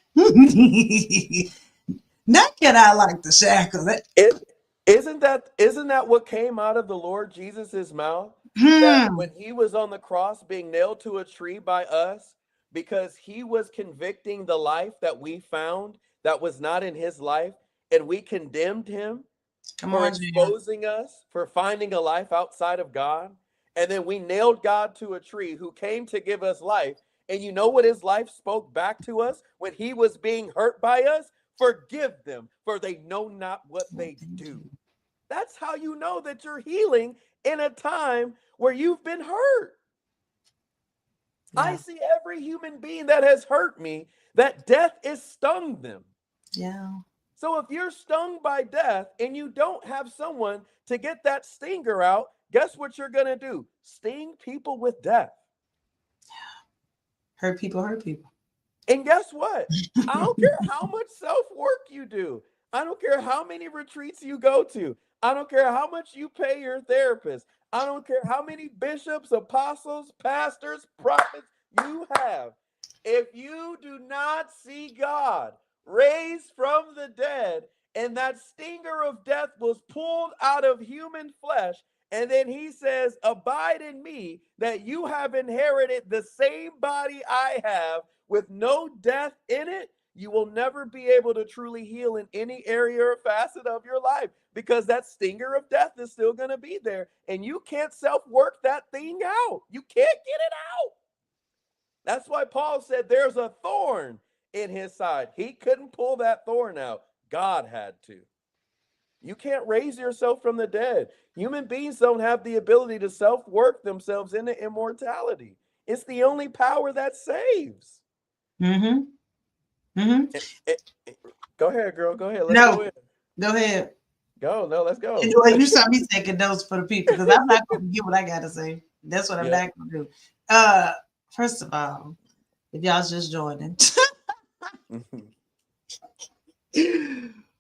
Now can I unlock the shackles?
It isn't that what came out of the Lord Jesus's mouth? That
Hmm.
when he was on the cross being nailed to a tree by us, because he was convicting the life that we found that was not in his life, and we condemned him
Come
for
on, Jan.
exposing us, for finding a life outside of God. And then we nailed God to a tree who came to give us life. And you know what his life spoke back to us when he was being hurt by us? Forgive them, for they know not what they do. That's how you know that you're healing in a time where you've been hurt. I
Yeah.
see every human being that has hurt me, that death is stung them.
Yeah.
So if you're stung by death and you don't have someone to get that stinger out, guess what you're going to do? Sting people with death.
Hurt people hurt people.
And guess what? I don't care how much self work you do. I don't care how many retreats you go to. I don't care how much you pay your therapist. I don't care how many bishops, apostles, pastors, prophets you have. If you do not see God raised from the dead, and that stinger of death was pulled out of human flesh, And then he says, abide in me, that you have inherited the same body I have with no death in it. You will never be able to truly heal in any area or facet of your life because that stinger of death is still going to be there. And you can't self work that thing out. You can't get it out. That's why Paul said there's a thorn in his side. He couldn't pull that thorn out. God had to. You can't raise yourself from the dead. Human beings don't have the ability to self work themselves into immortality. It's the only power that saves.
Mm-hmm. Mm-hmm.
Go ahead, girl. Go ahead. Let's
No,
go in.
go ahead.
Go. No, let's go.
Anyway, you saw me taking notes for the people because I'm not going to forget what I got to say. That's what I'm
Yeah.
not going to do. First of all, if y'all's just joining,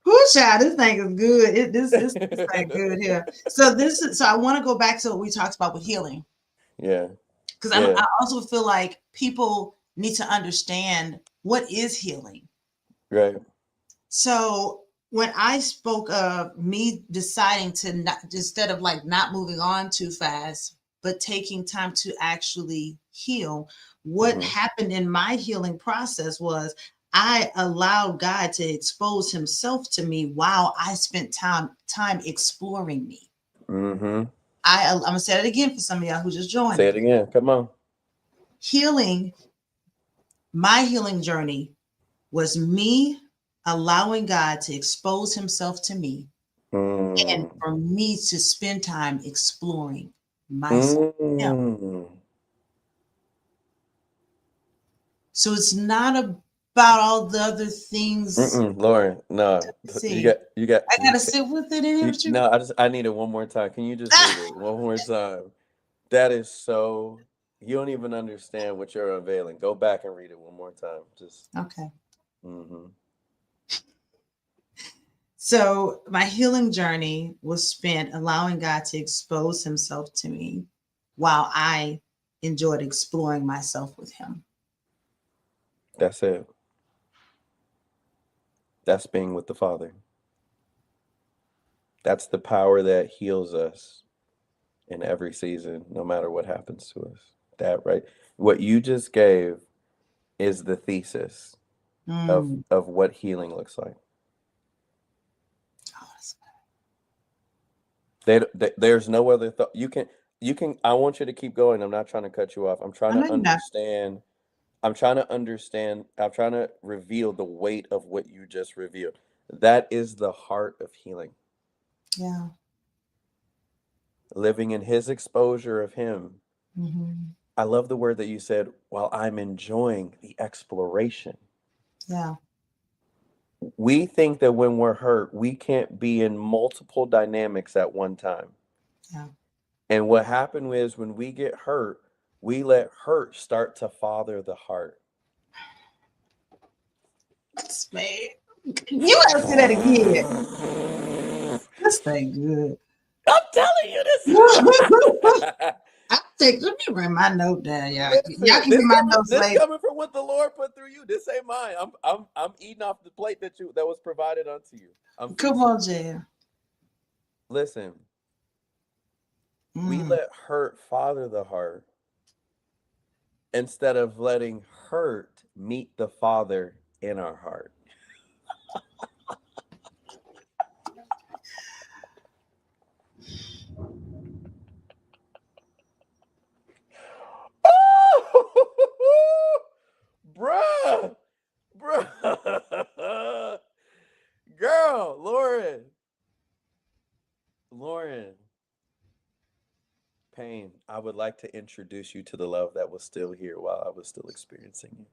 whoo, child, this thing is good. This thing good here. So I want to go back to what we talked about with healing.
Yeah.
Because
Yeah.
I also feel like people need to understand what is healing.
Right.
So when I spoke of me deciding to not, instead of like not moving on too fast, but taking time to actually heal, what happened in my healing process was I allowed God to expose himself to me while I spent time exploring me.
Mm-hmm.
I'm gonna say it again for some of y'all who just joined.
Say it again. Come on.
Healing, my healing journey was me allowing God to expose himself to me and for me to spend time exploring myself. So it's not about all the other things.
Lauren, no.
See,
You got
I gotta sit with it in here.
no, I need it one more time. Can you just read it one more time? That is so you don't even understand what you're unveiling. Go back and read it one more time. Just
okay.
mm-hmm.
So my healing journey was spent allowing God to expose himself to me while I enjoyed exploring myself with him.
That's it. That's being with the Father. That's the power that heals us in every season, no matter what happens to us. That right. What you just gave is the thesis of what healing looks like. There's no other thought. You can. I want you to keep going. I'm not trying to cut you off. I'm trying to understand. I'm trying to understand. I'm trying to reveal the weight of what you just revealed. That is the heart of healing.
Yeah.
Living in his exposure of him.
Mm-hmm.
I love the word that you said, while I'm enjoying the exploration.
Yeah.
We think that when we're hurt, we can't be in multiple dynamics at one time.
Yeah.
And what happened is when we get hurt, we let hurt start to father the heart.
Man, you have to say that again. This thing good.
I'm telling you this.
Let me write my note down, y'all.
Listen,
Y'all can get my notes
this
later.
coming from what the Lord put through you. This ain't mine. I'm eating off the plate that was provided unto you.
Come on, Jay.
Listen, we let hurt father the heart instead of letting hurt meet the Father in our heart. Bruh. Girl, Lauren. Pain, I would like to introduce you to the love that was still here while I was still experiencing it.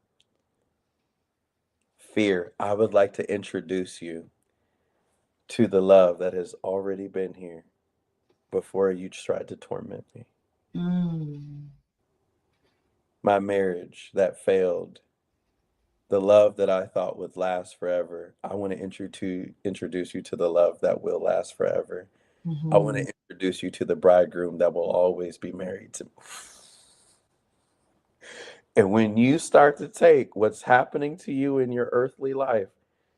Fear, I would like to introduce you to the love that has already been here before you tried to torment me. My marriage that failed, the love that I thought would last forever. I want to introduce you to the love that will last forever. I want to introduce you to the bridegroom that will always be married to me. And when you start to take what's happening to you in your earthly life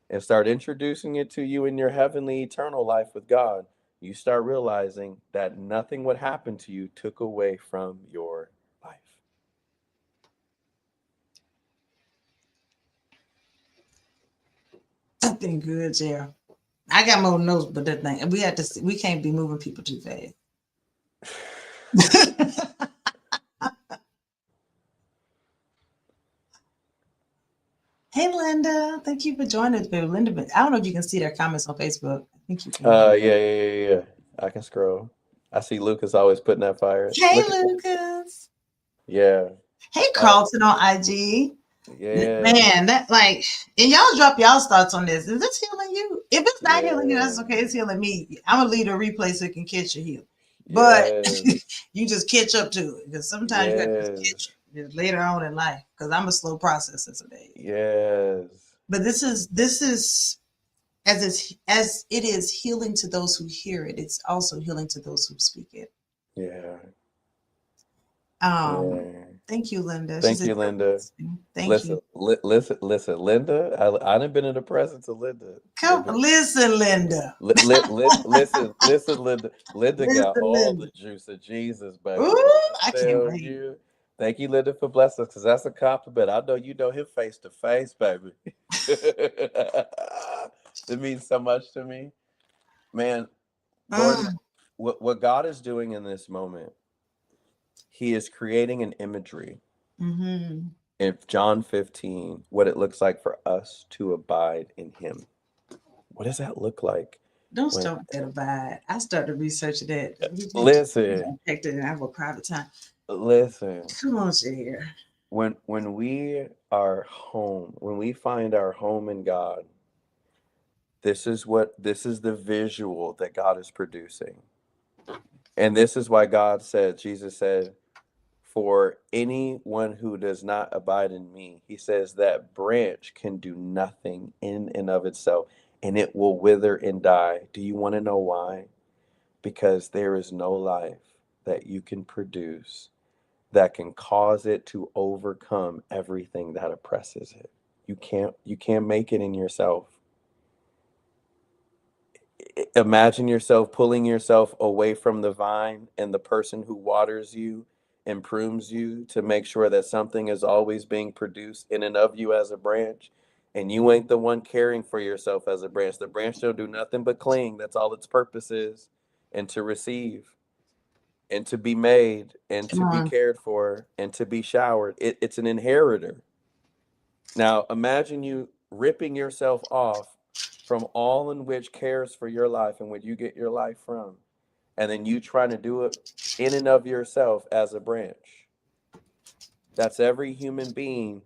and start introducing it to you in your heavenly eternal life with God, you start realizing that nothing what happened to you took away from your life.
That's been good, yeah. I got more notes, but that thing we had to. We can't be moving people too fast. Hey, Linda. Thank you for joining us, baby. Linda, but I don't know if you can see their comments on Facebook. I think you can.
Yeah. I can scroll. I see Lucas always putting that fire.
Hey,
Look at that.
Lucas.
Yeah.
Hey,
Uh,
Carlton on IG.
yeah.
Man, that like, and y'all drop y'all's thoughts on this. Is this healing you? If it's not healing you, that's
Yeah.
okay. It's healing me. I'm gonna leave a replay so you can catch your heal. But
Yes.
you just catch up to it because sometimes you got to just
Yes.
catch it later on in life. Because I'm a slow processor today.
Yes.
But this is as it is healing to those who hear it. It's also healing to those who speak it.
Yeah.
Um,
Yeah.
thank you, Linda. She
Thank
said,
you, Linda.
"Thank
Listen,
you."
listen, Linda. I done been in the presence of Linda.
Come, listen, Linda.
Listen, Linda. Linda got
Listen,
all the
Linda.
juice of Jesus, baby.
Ooh,
When I
I can't
tell
wait.
you, thank you, Linda, for blessing us, because that's a compliment. I know you know him face to face, baby. It means so much to me, man. Lord,
Mm,
what God is doing in this moment, He is creating an imagery
mm-hmm.
in John 15, what it looks like for us to abide in Him. What does that look like?
Don't
When
start with that abide. I started researching that. We need to
listen,
unpack it and have a private time.
listen.
Come on, Shahir.
When we are home, when we find our home in God, this is the visual that God is producing. And this is why Jesus said, for anyone who does not abide in me, he says that branch can do nothing in and of itself, and it will wither and die. Do you want to know why? Because there is no life that you can produce that can cause it to overcome everything that oppresses it. You can't make it in yourself. Imagine yourself pulling yourself away from the vine and the person who waters you and prunes you to make sure that something is always being produced in and of you as a branch, and you ain't the one caring for yourself as a branch. The branch don't do nothing but cling. That's all its purpose is. And to receive and to be made and
Come
to be
on.
cared for and to be showered. It's an inheritor. Now imagine you ripping yourself off from all in which cares for your life and where you get your life from, and then you trying to do it in and of yourself as a branch. That's every human being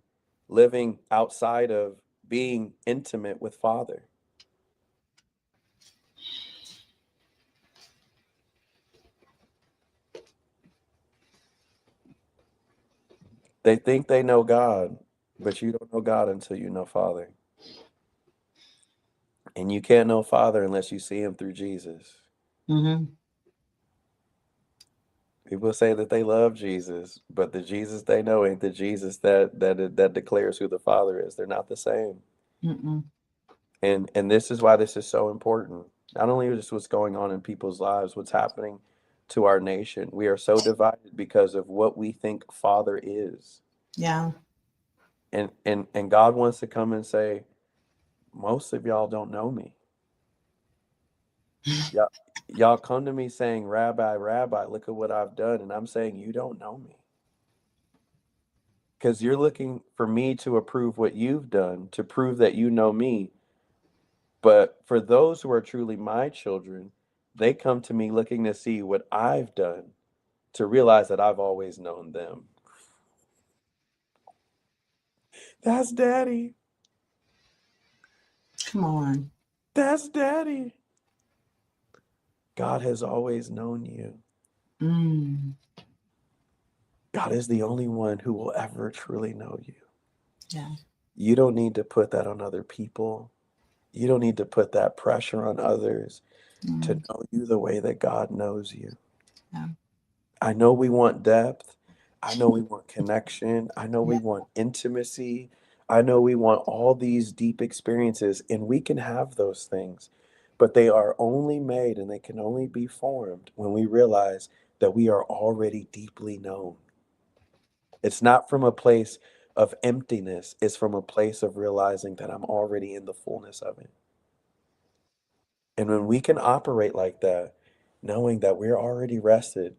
living outside of being intimate with Father. They think they know God, but you don't know God until you know Father. And you can't know Father unless you see Him through Jesus.
Mm-hmm.
People say that they love Jesus, but the Jesus they know ain't the Jesus that declares who the Father is. They're not the same.
Mm-mm.
And this is why this is so important. Not only just what's going on in people's lives, what's happening to our nation. We are so divided because of what we think Father is.
Yeah.
And God wants to come and say, most of y'all don't know me. Y'all, y'all come to me saying, Rabbi, Rabbi, look at what I've done. And I'm saying, you don't know me. Because you're looking for me to approve what you've done, to prove that you know me. But for those who are truly my children, they come to me looking to see what I've done to realize that I've always known them. That's daddy.
Come on.
That's daddy. God has always known you.
Mm.
God is the only one who will ever truly know you.
Yeah.
You don't need to put that on other people. You don't need to put that pressure on others to
Mm.
know you the way that God knows you.
Yeah.
I know we want depth. I know we want connection. I know we
Yeah.
want intimacy. I know we want all these deep experiences, and we can have those things. But they are only made and they can only be formed when we realize that we are already deeply known. It's not from a place of emptiness, it's from a place of realizing that I'm already in the fullness of it. And when we can operate like that, knowing that we're already rested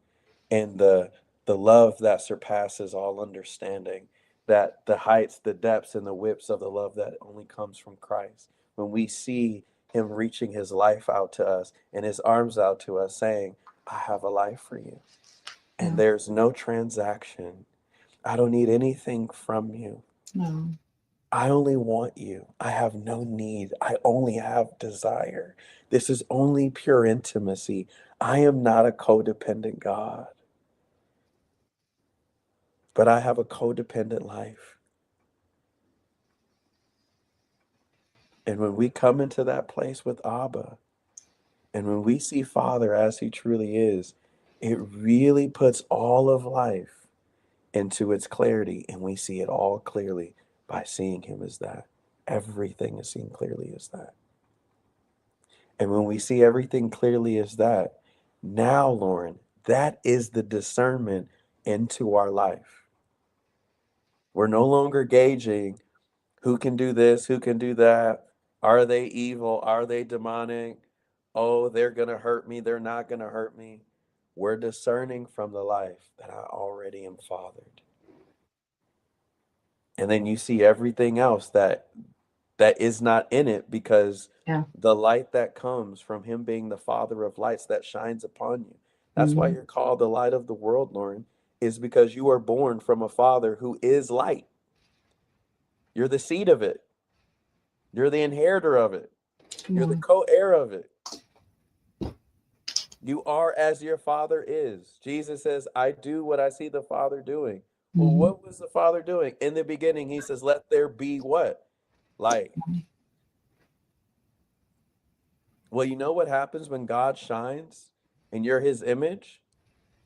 in the love that surpasses all understanding, that the heights, the depths, and the widths of the love that only comes from Christ. When we see him reaching his life out to us and his arms out to us saying, I have a life for you. And
Yeah.
there's no transaction. I don't need anything from you.
No.
I only want you. I have no need. I only have desire. This is only pure intimacy. I am not a codependent God, but I have a codependent life. And when we come into that place with Abba, and when we see Father as he truly is, it really puts all of life into its clarity, and we see it all clearly by seeing him as that. Everything is seen clearly as that. And when we see everything clearly as that, now, Lauren, that is the discernment into our life. We're no longer gauging who can do this, who can do that. Are they evil? Are they demonic? Oh, they're going to hurt me. They're not going to hurt me. We're discerning from the life that I already am fathered. And then you see everything else that is not in it, because
Yeah.
the light that comes from him being the father of lights that shines upon you. That's why
Hmm.
you're called the light of the world, Lauren, is because you are born from a father who is light. You're the seed of it. You're the inheritor of it.
Come
You're the
on.
co-heir of it. You are as your father is. Jesus says, I do what I see the Father doing. Well,
Hmm.
what was the Father doing? In the beginning, he says, let there be what? Light. Well, you know what happens when God shines and you're his image?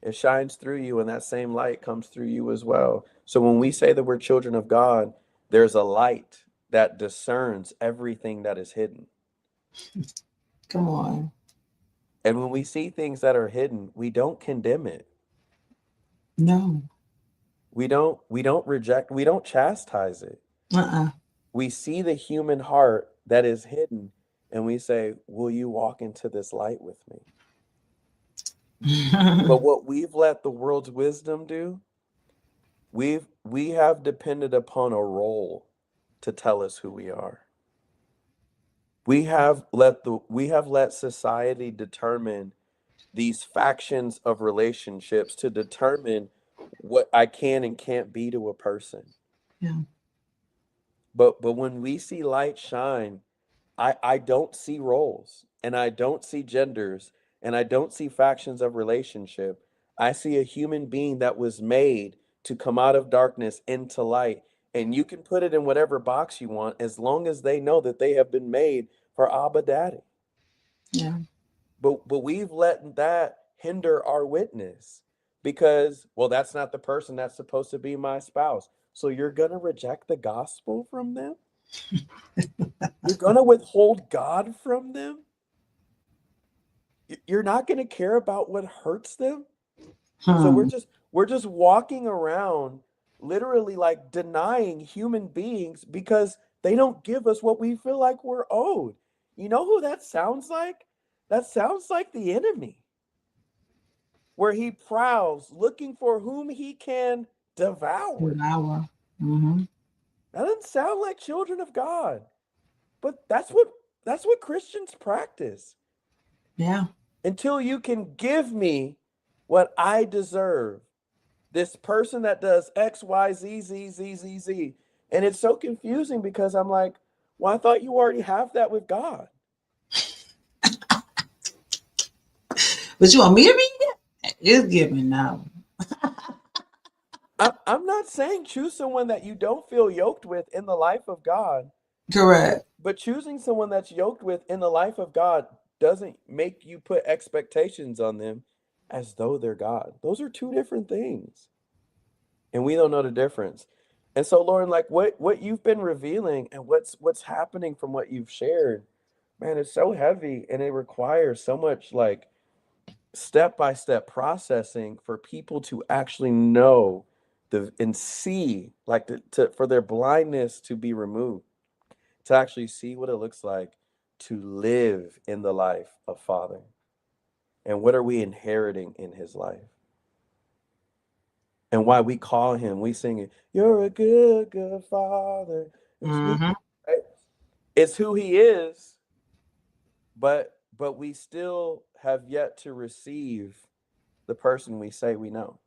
It shines through you, and that same light comes through you as well. So when we say that we're children of God, there's a light that discerns everything that is hidden.
Come on.
And when we see things that are hidden, we don't condemn it.
No.
We don't reject, we don't chastise it.
Uh-uh.
We see the human heart that is hidden and we say, will you walk into this light with me? But what we've let the world's wisdom do, we have depended upon a role to tell us who we are. We have let society determine these factions of relationships to determine what I can and can't be to a person.
Yeah.
But when we see light shine, I don't see roles and I don't see genders and I don't see factions of relationship. I see a human being that was made to come out of darkness into light. And you can put it in whatever box you want as long as they know that they have been made for Abba Daddy.
Yeah.
But we've let that hinder our witness because, well, that's not the person that's supposed to be my spouse. So you're going to reject the gospel from them? You're going to withhold God from them? You're not going to care about what hurts them? So we're
Hmm.
just walking around literally like denying human beings because they don't give us what we feel like we're owed. You know who that sounds like? That sounds like the enemy, where he prowls looking for whom he can devour.
An hour. Mm-hmm.
That doesn't sound like children of God, but that's what Christians practice.
Yeah.
Until you can give me what I deserve. This person that does X, Y, Z, Z, Z, Z, Z. And it's so confusing because I'm like, well, I thought you already have that with God.
But you want me to be it? It's giving now.
I'm not saying choose someone that you don't feel yoked with in the life of God,
Correct.
but choosing someone that's yoked with in the life of God doesn't make you put expectations on them as though they're God. Those are two different things. And we don't know the difference. And so, Lauren, like what you've been revealing and what's happening from what you've shared, Man, it's so heavy and it requires so much like step-by-step processing for people to actually know and see like for their blindness to be removed, to actually see what it looks like to live in the life of Father. And what are we inheriting in his life? And why we call him, we sing it, you're a good, good Father. It's me.
Mm-hmm.
Right? It's who he is, but we still have yet to receive the person we say we know.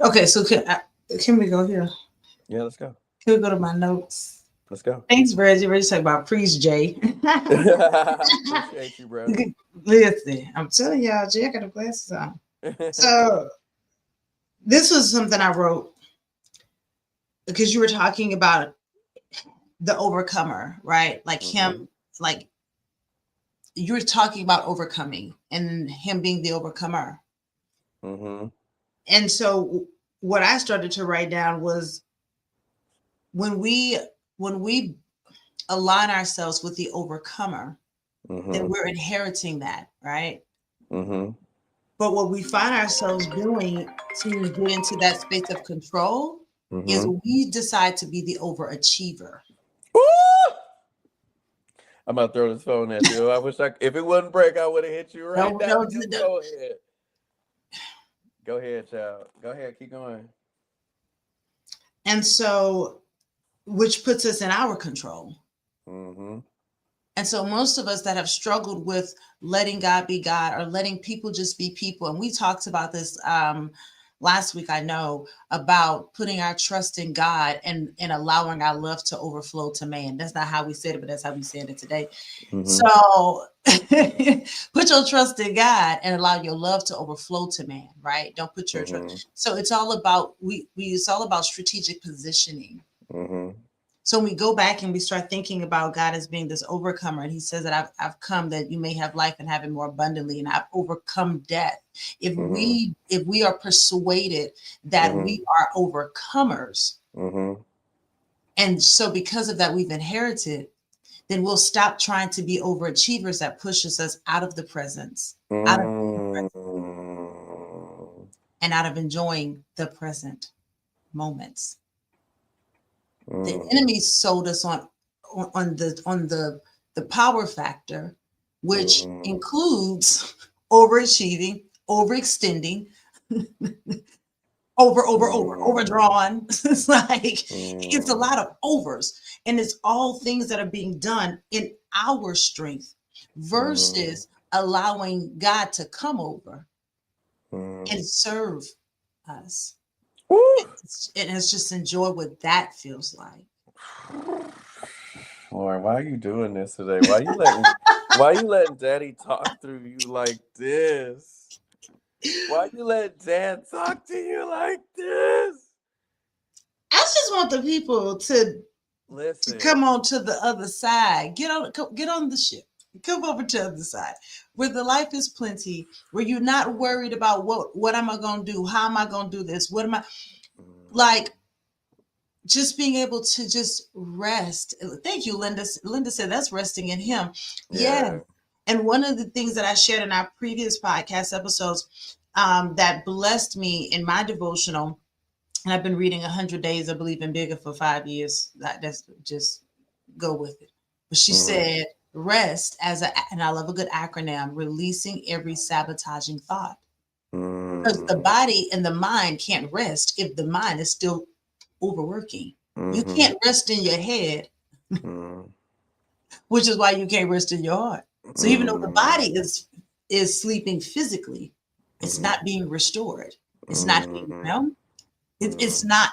Okay, so can we go here?
Yeah, let's go.
Can we go to my notes?
Let's go.
Thanks, Reggie. Reggie talking about Priest Jay.
Appreciate you, bro.
Listen, I'm telling y'all, Jay, I got the glasses on. So this was something I wrote because you were talking about the overcomer, right? Like him, like you were talking about overcoming and him being the overcomer.
Mm-hmm.
And so what I started to write down was when we align ourselves with the overcomer, then we're inheriting that, right?
Mm-hmm.
But what we find ourselves doing to get into that space of control is
Mm-hmm.
we decide to be the overachiever.
I'm about to throw this phone at you. I wish if it wouldn't break, I would have hit you right
No,
now.
no,
Just
no.
go ahead. Go ahead, child. Go ahead. Keep going.
And so, which puts us in our control.
Mm-hmm.
And so most of us that have struggled with letting God be God or letting people just be people, and we talked about this last week, I know, about putting our trust in God and allowing our love to overflow to man. That's not how we said it, but that's how we said it today.
Mm-hmm.
So put your trust in God and allow your love to overflow to man, right? Don't put your trust. So it's all about it's all about strategic positioning.
Mm-hmm.
So when we go back and we start thinking about God as being this overcomer, and he says that I've come that you may have life and have it more abundantly, and I've overcome death. If we are persuaded that we are overcomers, and so because of that we've inherited, then we'll stop trying to be overachievers that pushes us out of the presence, out of the present, and out of enjoying the present moments. The enemy sold us on the power factor, which includes overachieving, overextending, overdrawn. It's like it's a lot of overs, and it's all things that are being done in our strength versus allowing God to come over and serve us. And it's just enjoy what that feels like.
Lauren, why are you doing this today? Why you letting Daddy talk through you like this? Why you let Dad talk to you like this?
I just want the people to come on to the other side. Get on the ship. Come over to the other side where the life is plenty, where you're not worried about what am I going to do? How am I going to do this? What am I like? Just being able to just rest. Thank you, Linda. Linda said that's resting in him. Yeah. And one of the things that I shared in our previous podcast episodes that blessed me in my devotional, and I've been reading 100 Days, I believe in Bigger for 5 years. That's just go with it. But she said, rest and I love a good acronym, releasing every sabotaging thought. Because the body and the mind can't rest if the mind is still overworking. You can't rest in your head, which is why you can't rest in your heart. So even though the body is sleeping physically, it's not being restored. It's not being it is not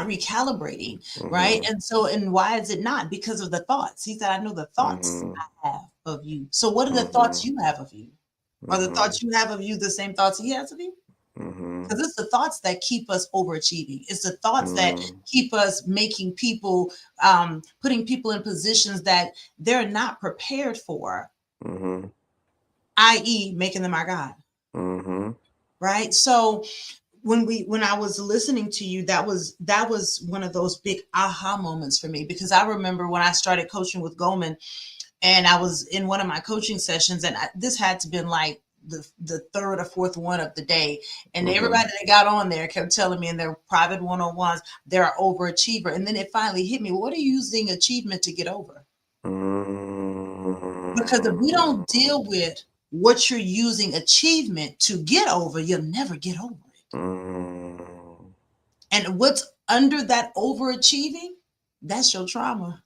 recalibrating, right? And why is it not? Because of the thoughts. He said, I know the thoughts I have of you. So what are the thoughts you have of you? Are the thoughts you have of you the same thoughts he has of you? Because it's the thoughts that keep us overachieving. It's the thoughts that keep us making people, putting people in positions that they're not prepared for, i.e., making them our God. Right? So when I was listening to you, that was one of those big aha moments for me, because I remember when I started coaching with Goldman, and I was in one of my coaching sessions, and this had to been like the third or fourth one of the day, and everybody that got on there kept telling me in their private one-on-ones they're an overachiever, and then it finally hit me: what are you using achievement to get over? Because if we don't deal with what you're using achievement to get over, you'll never get over it. And what's under that overachieving, that's your trauma.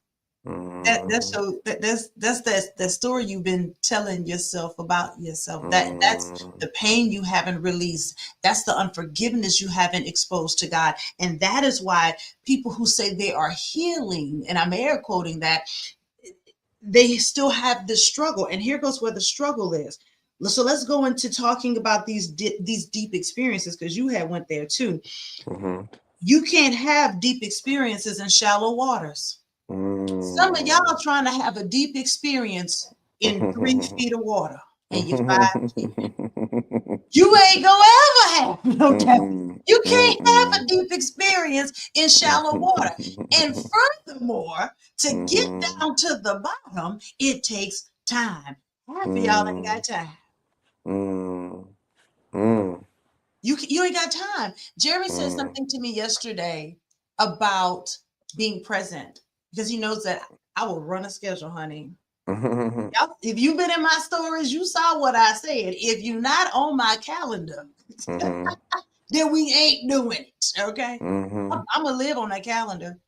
That's the story you've been telling yourself about yourself. That's the pain you haven't released. That's the unforgiveness you haven't exposed to God. And that is why people who say they are healing, and I'm air quoting that, they still have this struggle. And here goes where the struggle is. So let's go into talking about these deep experiences, because you had went there too. You can't have deep experiences in shallow waters. Some of y'all trying to have a deep experience in 3 feet of water, and you're 5 feet. You ain't gonna ever have, okay? You can't have a deep experience in shallow water. And furthermore, to get down to the bottom, it takes time. Half of y'all ain't got time. You ain't got time. Jerry said something to me yesterday about being present, because he knows that I will run a schedule, honey. Y'all, if you've been in my stories, you saw what I said. If you're not on my calendar, then we ain't doing it, okay? I'm going to live on that calendar.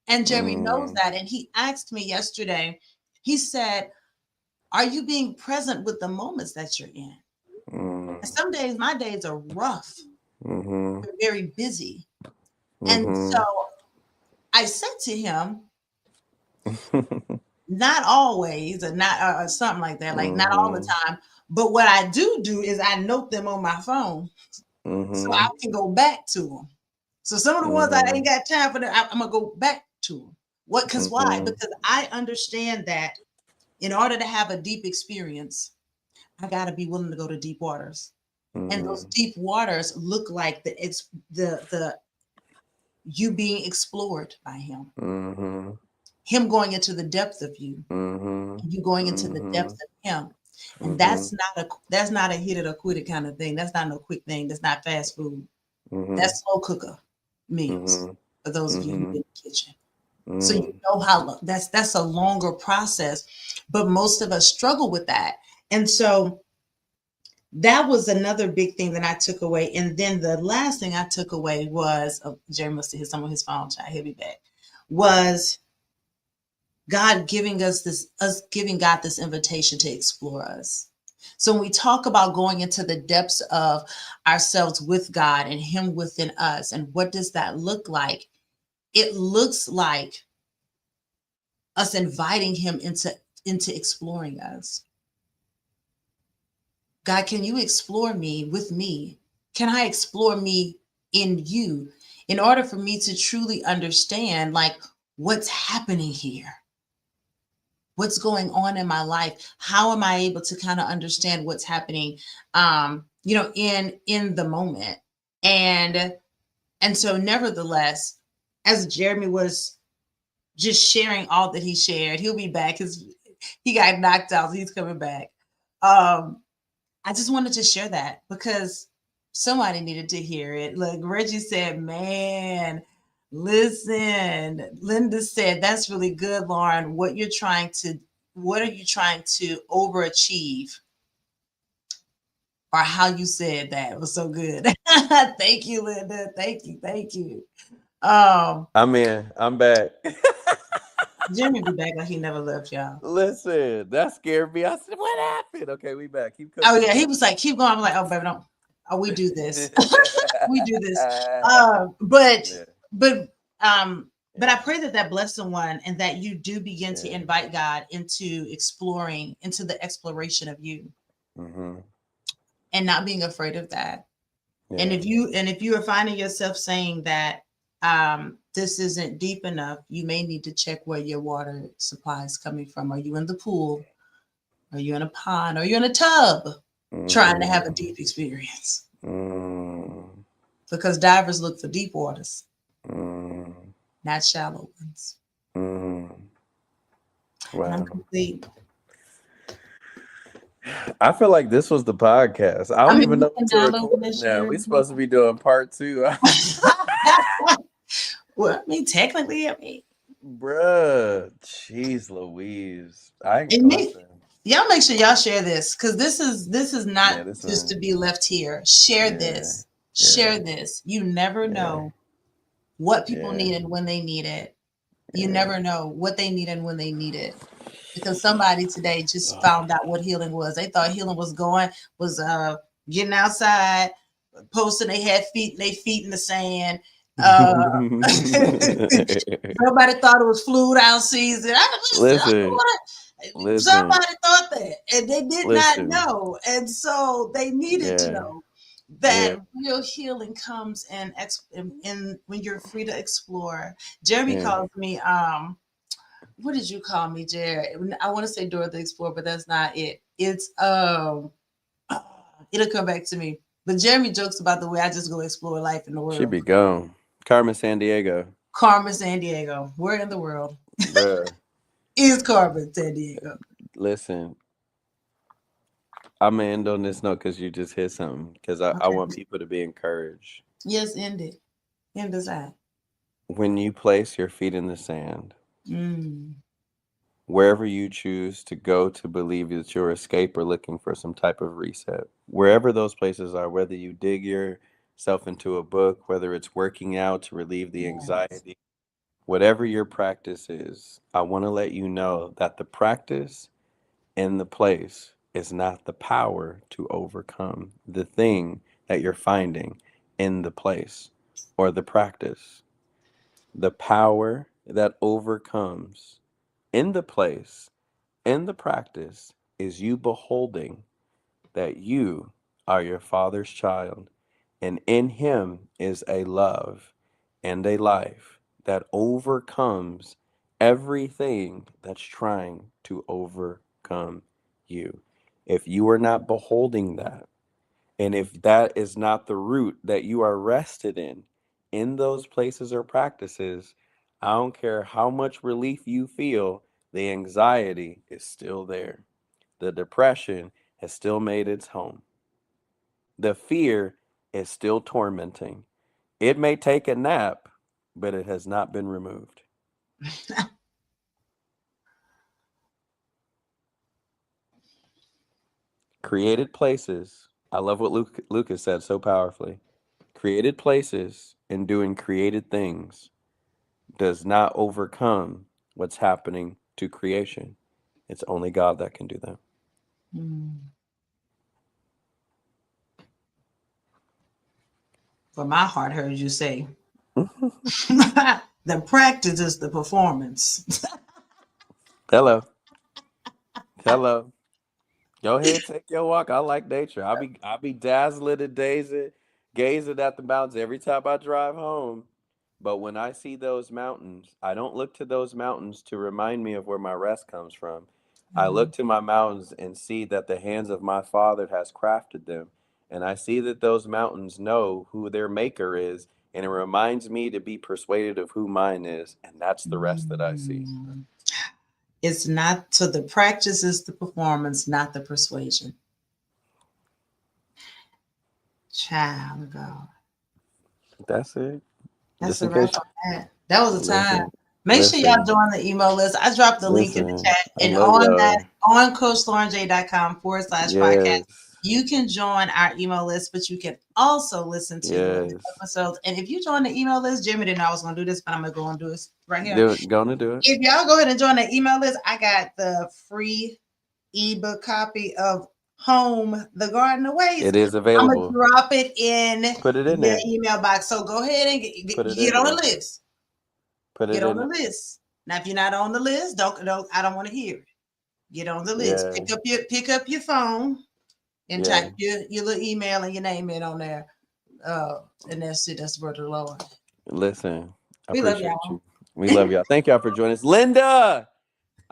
And Jerry knows that. And he asked me yesterday, he said, are you being present with the moments that you're in? And some days, my days are rough. We're very busy. And so I said to him, not always, or not, or something like that, like not all the time. But what I do is I note them on my phone, so I can go back to them. So some of the ones I ain't got time for, I'm gonna go back to them. What? Because why? Because I understand that in order to have a deep experience, I got to be willing to go to deep waters, and those deep waters look like the you being explored by him. Him going into the depth of you, you going into the depth of him. And that's not a hit it or quit it kind of thing. That's not no quick thing. That's not fast food. That's slow cooker meals for those of you who've been in the kitchen. So you know how that's a longer process, but most of us struggle with that. And so that was another big thing that I took away. And then the last thing I took away was, Jerry must have hit some of his phone, child, he'll be back, was God giving giving God this invitation to explore us. So when we talk about going into the depths of ourselves with God and him within us, and what does that look like? It looks like us inviting him into exploring us. God, can you explore me with me? Can I explore me in you, in order for me to truly understand, like, what's happening here? What's going on in my life? How am I able to kind of understand what's happening, in the moment? And so nevertheless, as Jeremy was just sharing all that he shared, he'll be back because he got knocked out. So he's coming back. I just wanted to share that because somebody needed to hear it. Like Reggie said, man, listen. Linda said, that's really good, Lauren. What are you trying to overachieve? Or how you said that was so good. Thank you, Linda. Thank you.
I'm in. I'm back.
Jimmy be back like he never left, y'all.
Listen, that scared me. I said, what happened? Okay, we back. Keep cooking.
Oh yeah, he was like, keep going. I'm like, oh baby, don't. Oh, we do this. We do this. But I pray that bless someone, and that you do begin to invite God into the exploration of you, and not being afraid of that. Yeah. And if you are finding yourself saying that this isn't deep enough, you may need to check where your water supply is coming from. Are you in the pool? Are you in a pond? Are you in a tub trying to have a deep experience? because divers look for deep waters,
Mm,
not shallow ones.
mm,
And I'm
wow.
complete.
I feel like this was the podcast. I
I
don't
mean,
even
you
know
can
what to
download
record
and
now.
share
We
it.
supposed to be doing part 2.
Well, I mean, technically, I mean,
Bruh. Jeez Louise.
and me,
Listen.
y'all make sure y'all share this because this is not
Yeah, this
just
one.
to be left here. Share
Yeah.
this.
Yeah.
Share this. You never
Yeah.
know what people
Yeah.
need and when they need it. You
Yeah.
never know what they need and when they need it. Because somebody today just
Oh.
found out what healing was. They thought healing was getting outside, posting they feet in the sand. Uh, nobody thought it was fluid out season.
Listen. Listen.
Somebody thought that, and they did not
Listen.
know, and so they needed to
Yeah.
know
Yeah.
that real healing comes in when you're free to explore. Jeremy
Yeah.
calls me what did you call me, Jared? I want to say Dora the Explorer, but that's not it. It's it'll come back to me. But Jeremy jokes about the way I just go explore life in the
She
world.
be gone. Carmen San Diego.
Carmen San Diego. Where in the world
Bruh.
is Carmen San Diego?
Listen. I'm gonna end on this note because you just hit something. Because I want
Okay.
people to be encouraged.
Yes, end it. End the side.
When you place your feet in the sand,
Mm.
wherever you choose to go to believe that you're escape or looking for some type of reset, wherever those places are, whether you dig yourself into a book, whether it's working out to relieve the
Yes.
anxiety, whatever your practice is, I want to let you know that the practice and the place is not the power to overcome the thing that you're finding in the place or the practice. The power that overcomes in the place, in the practice, is you beholding that you are your Father's child, and in Him is a love and a life that overcomes everything that's trying to overcome you. If you are not beholding that, and if that is not the root that you are rested in those places or practices, I don't care how much relief you feel, the anxiety is still there. The depression has still made its home. The fear is still tormenting. It may take a nap, but it has not been removed. Created places, I love what Lucas said so powerfully. Created places and doing created things does not overcome what's happening to creation. It's only God that can do that.
Mm. But my heart heard you say, the practice is the performance.
Hello. Hello. Go ahead, take your walk. I like nature. I'll be dazzling and dazing, gazing at the mountains every time I drive home. But when I see those mountains, I don't look to those mountains to remind me of where my rest comes from. I look
Mm.
to my mountains and see that the hands of my Father has crafted them. And I see that those mountains know who their maker is. And it reminds me to be persuaded of who mine is. And that's the rest that I see.
Mm. It's not so the practice is the performance, not the persuasion. Child of God.
That's it.
That's
Just
a
in
wrap
case.
on that. That was a time.
Listen,
Make sure y'all
listen,
join the email list. I dropped the link in the
listen.
chat.
I
And
love
on that,
y'all.
on CoachLaurenJ.com/podcast,
Yes.
you can join our email list, but you can also listen to the
Yes.
episodes. And if you join the email list, Jimmy didn't know I was going to do this, but I'm going to go and do this right here.
Do it. Gonna do it.
If y'all go ahead and join the email list, I got the free ebook copy of Home, The Garden Awaits.
It is
I'm going to
available.
drop it in
Put it in
your
there.
email box. So go ahead and
Put it
get
in
on the
there.
list.
Put
Get
it
on
in
the
there.
list. Now, if you're not on the list, don't I don't want to hear it. Get on the list.
Yeah.
Pick up your phone and
Yeah.
type your little email and your name in on there. And that's it. That's the word of the Lord.
Listen, I
We love
appreciate
y'all.
you. We love y'all. Thank y'all for joining us. Linda,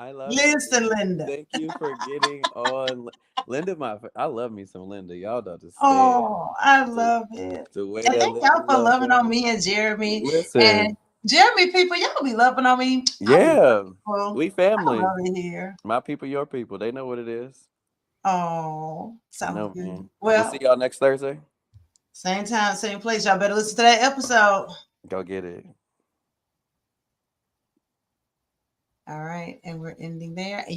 I love
Listen,
you.
Linda.
Thank you for getting on. Linda, I love me some Linda. Y'all don't understand
Oh, I
the,
love it.
the way
And
that
thank
Linda
y'all for
loves
loving on
on me.
me and Jeremy.
Listen,
And Jeremy people, y'all be loving on me. I love
yeah,
people.
we
I
family.
love it here.
My people, your people. They know what it is.
Oh,
I
sounds
know,
good.
man. We'll see
Well,
y'all next Thursday.
same time, same place. Y'all better listen to that episode.
Go get it.
All right. And we're ending there. And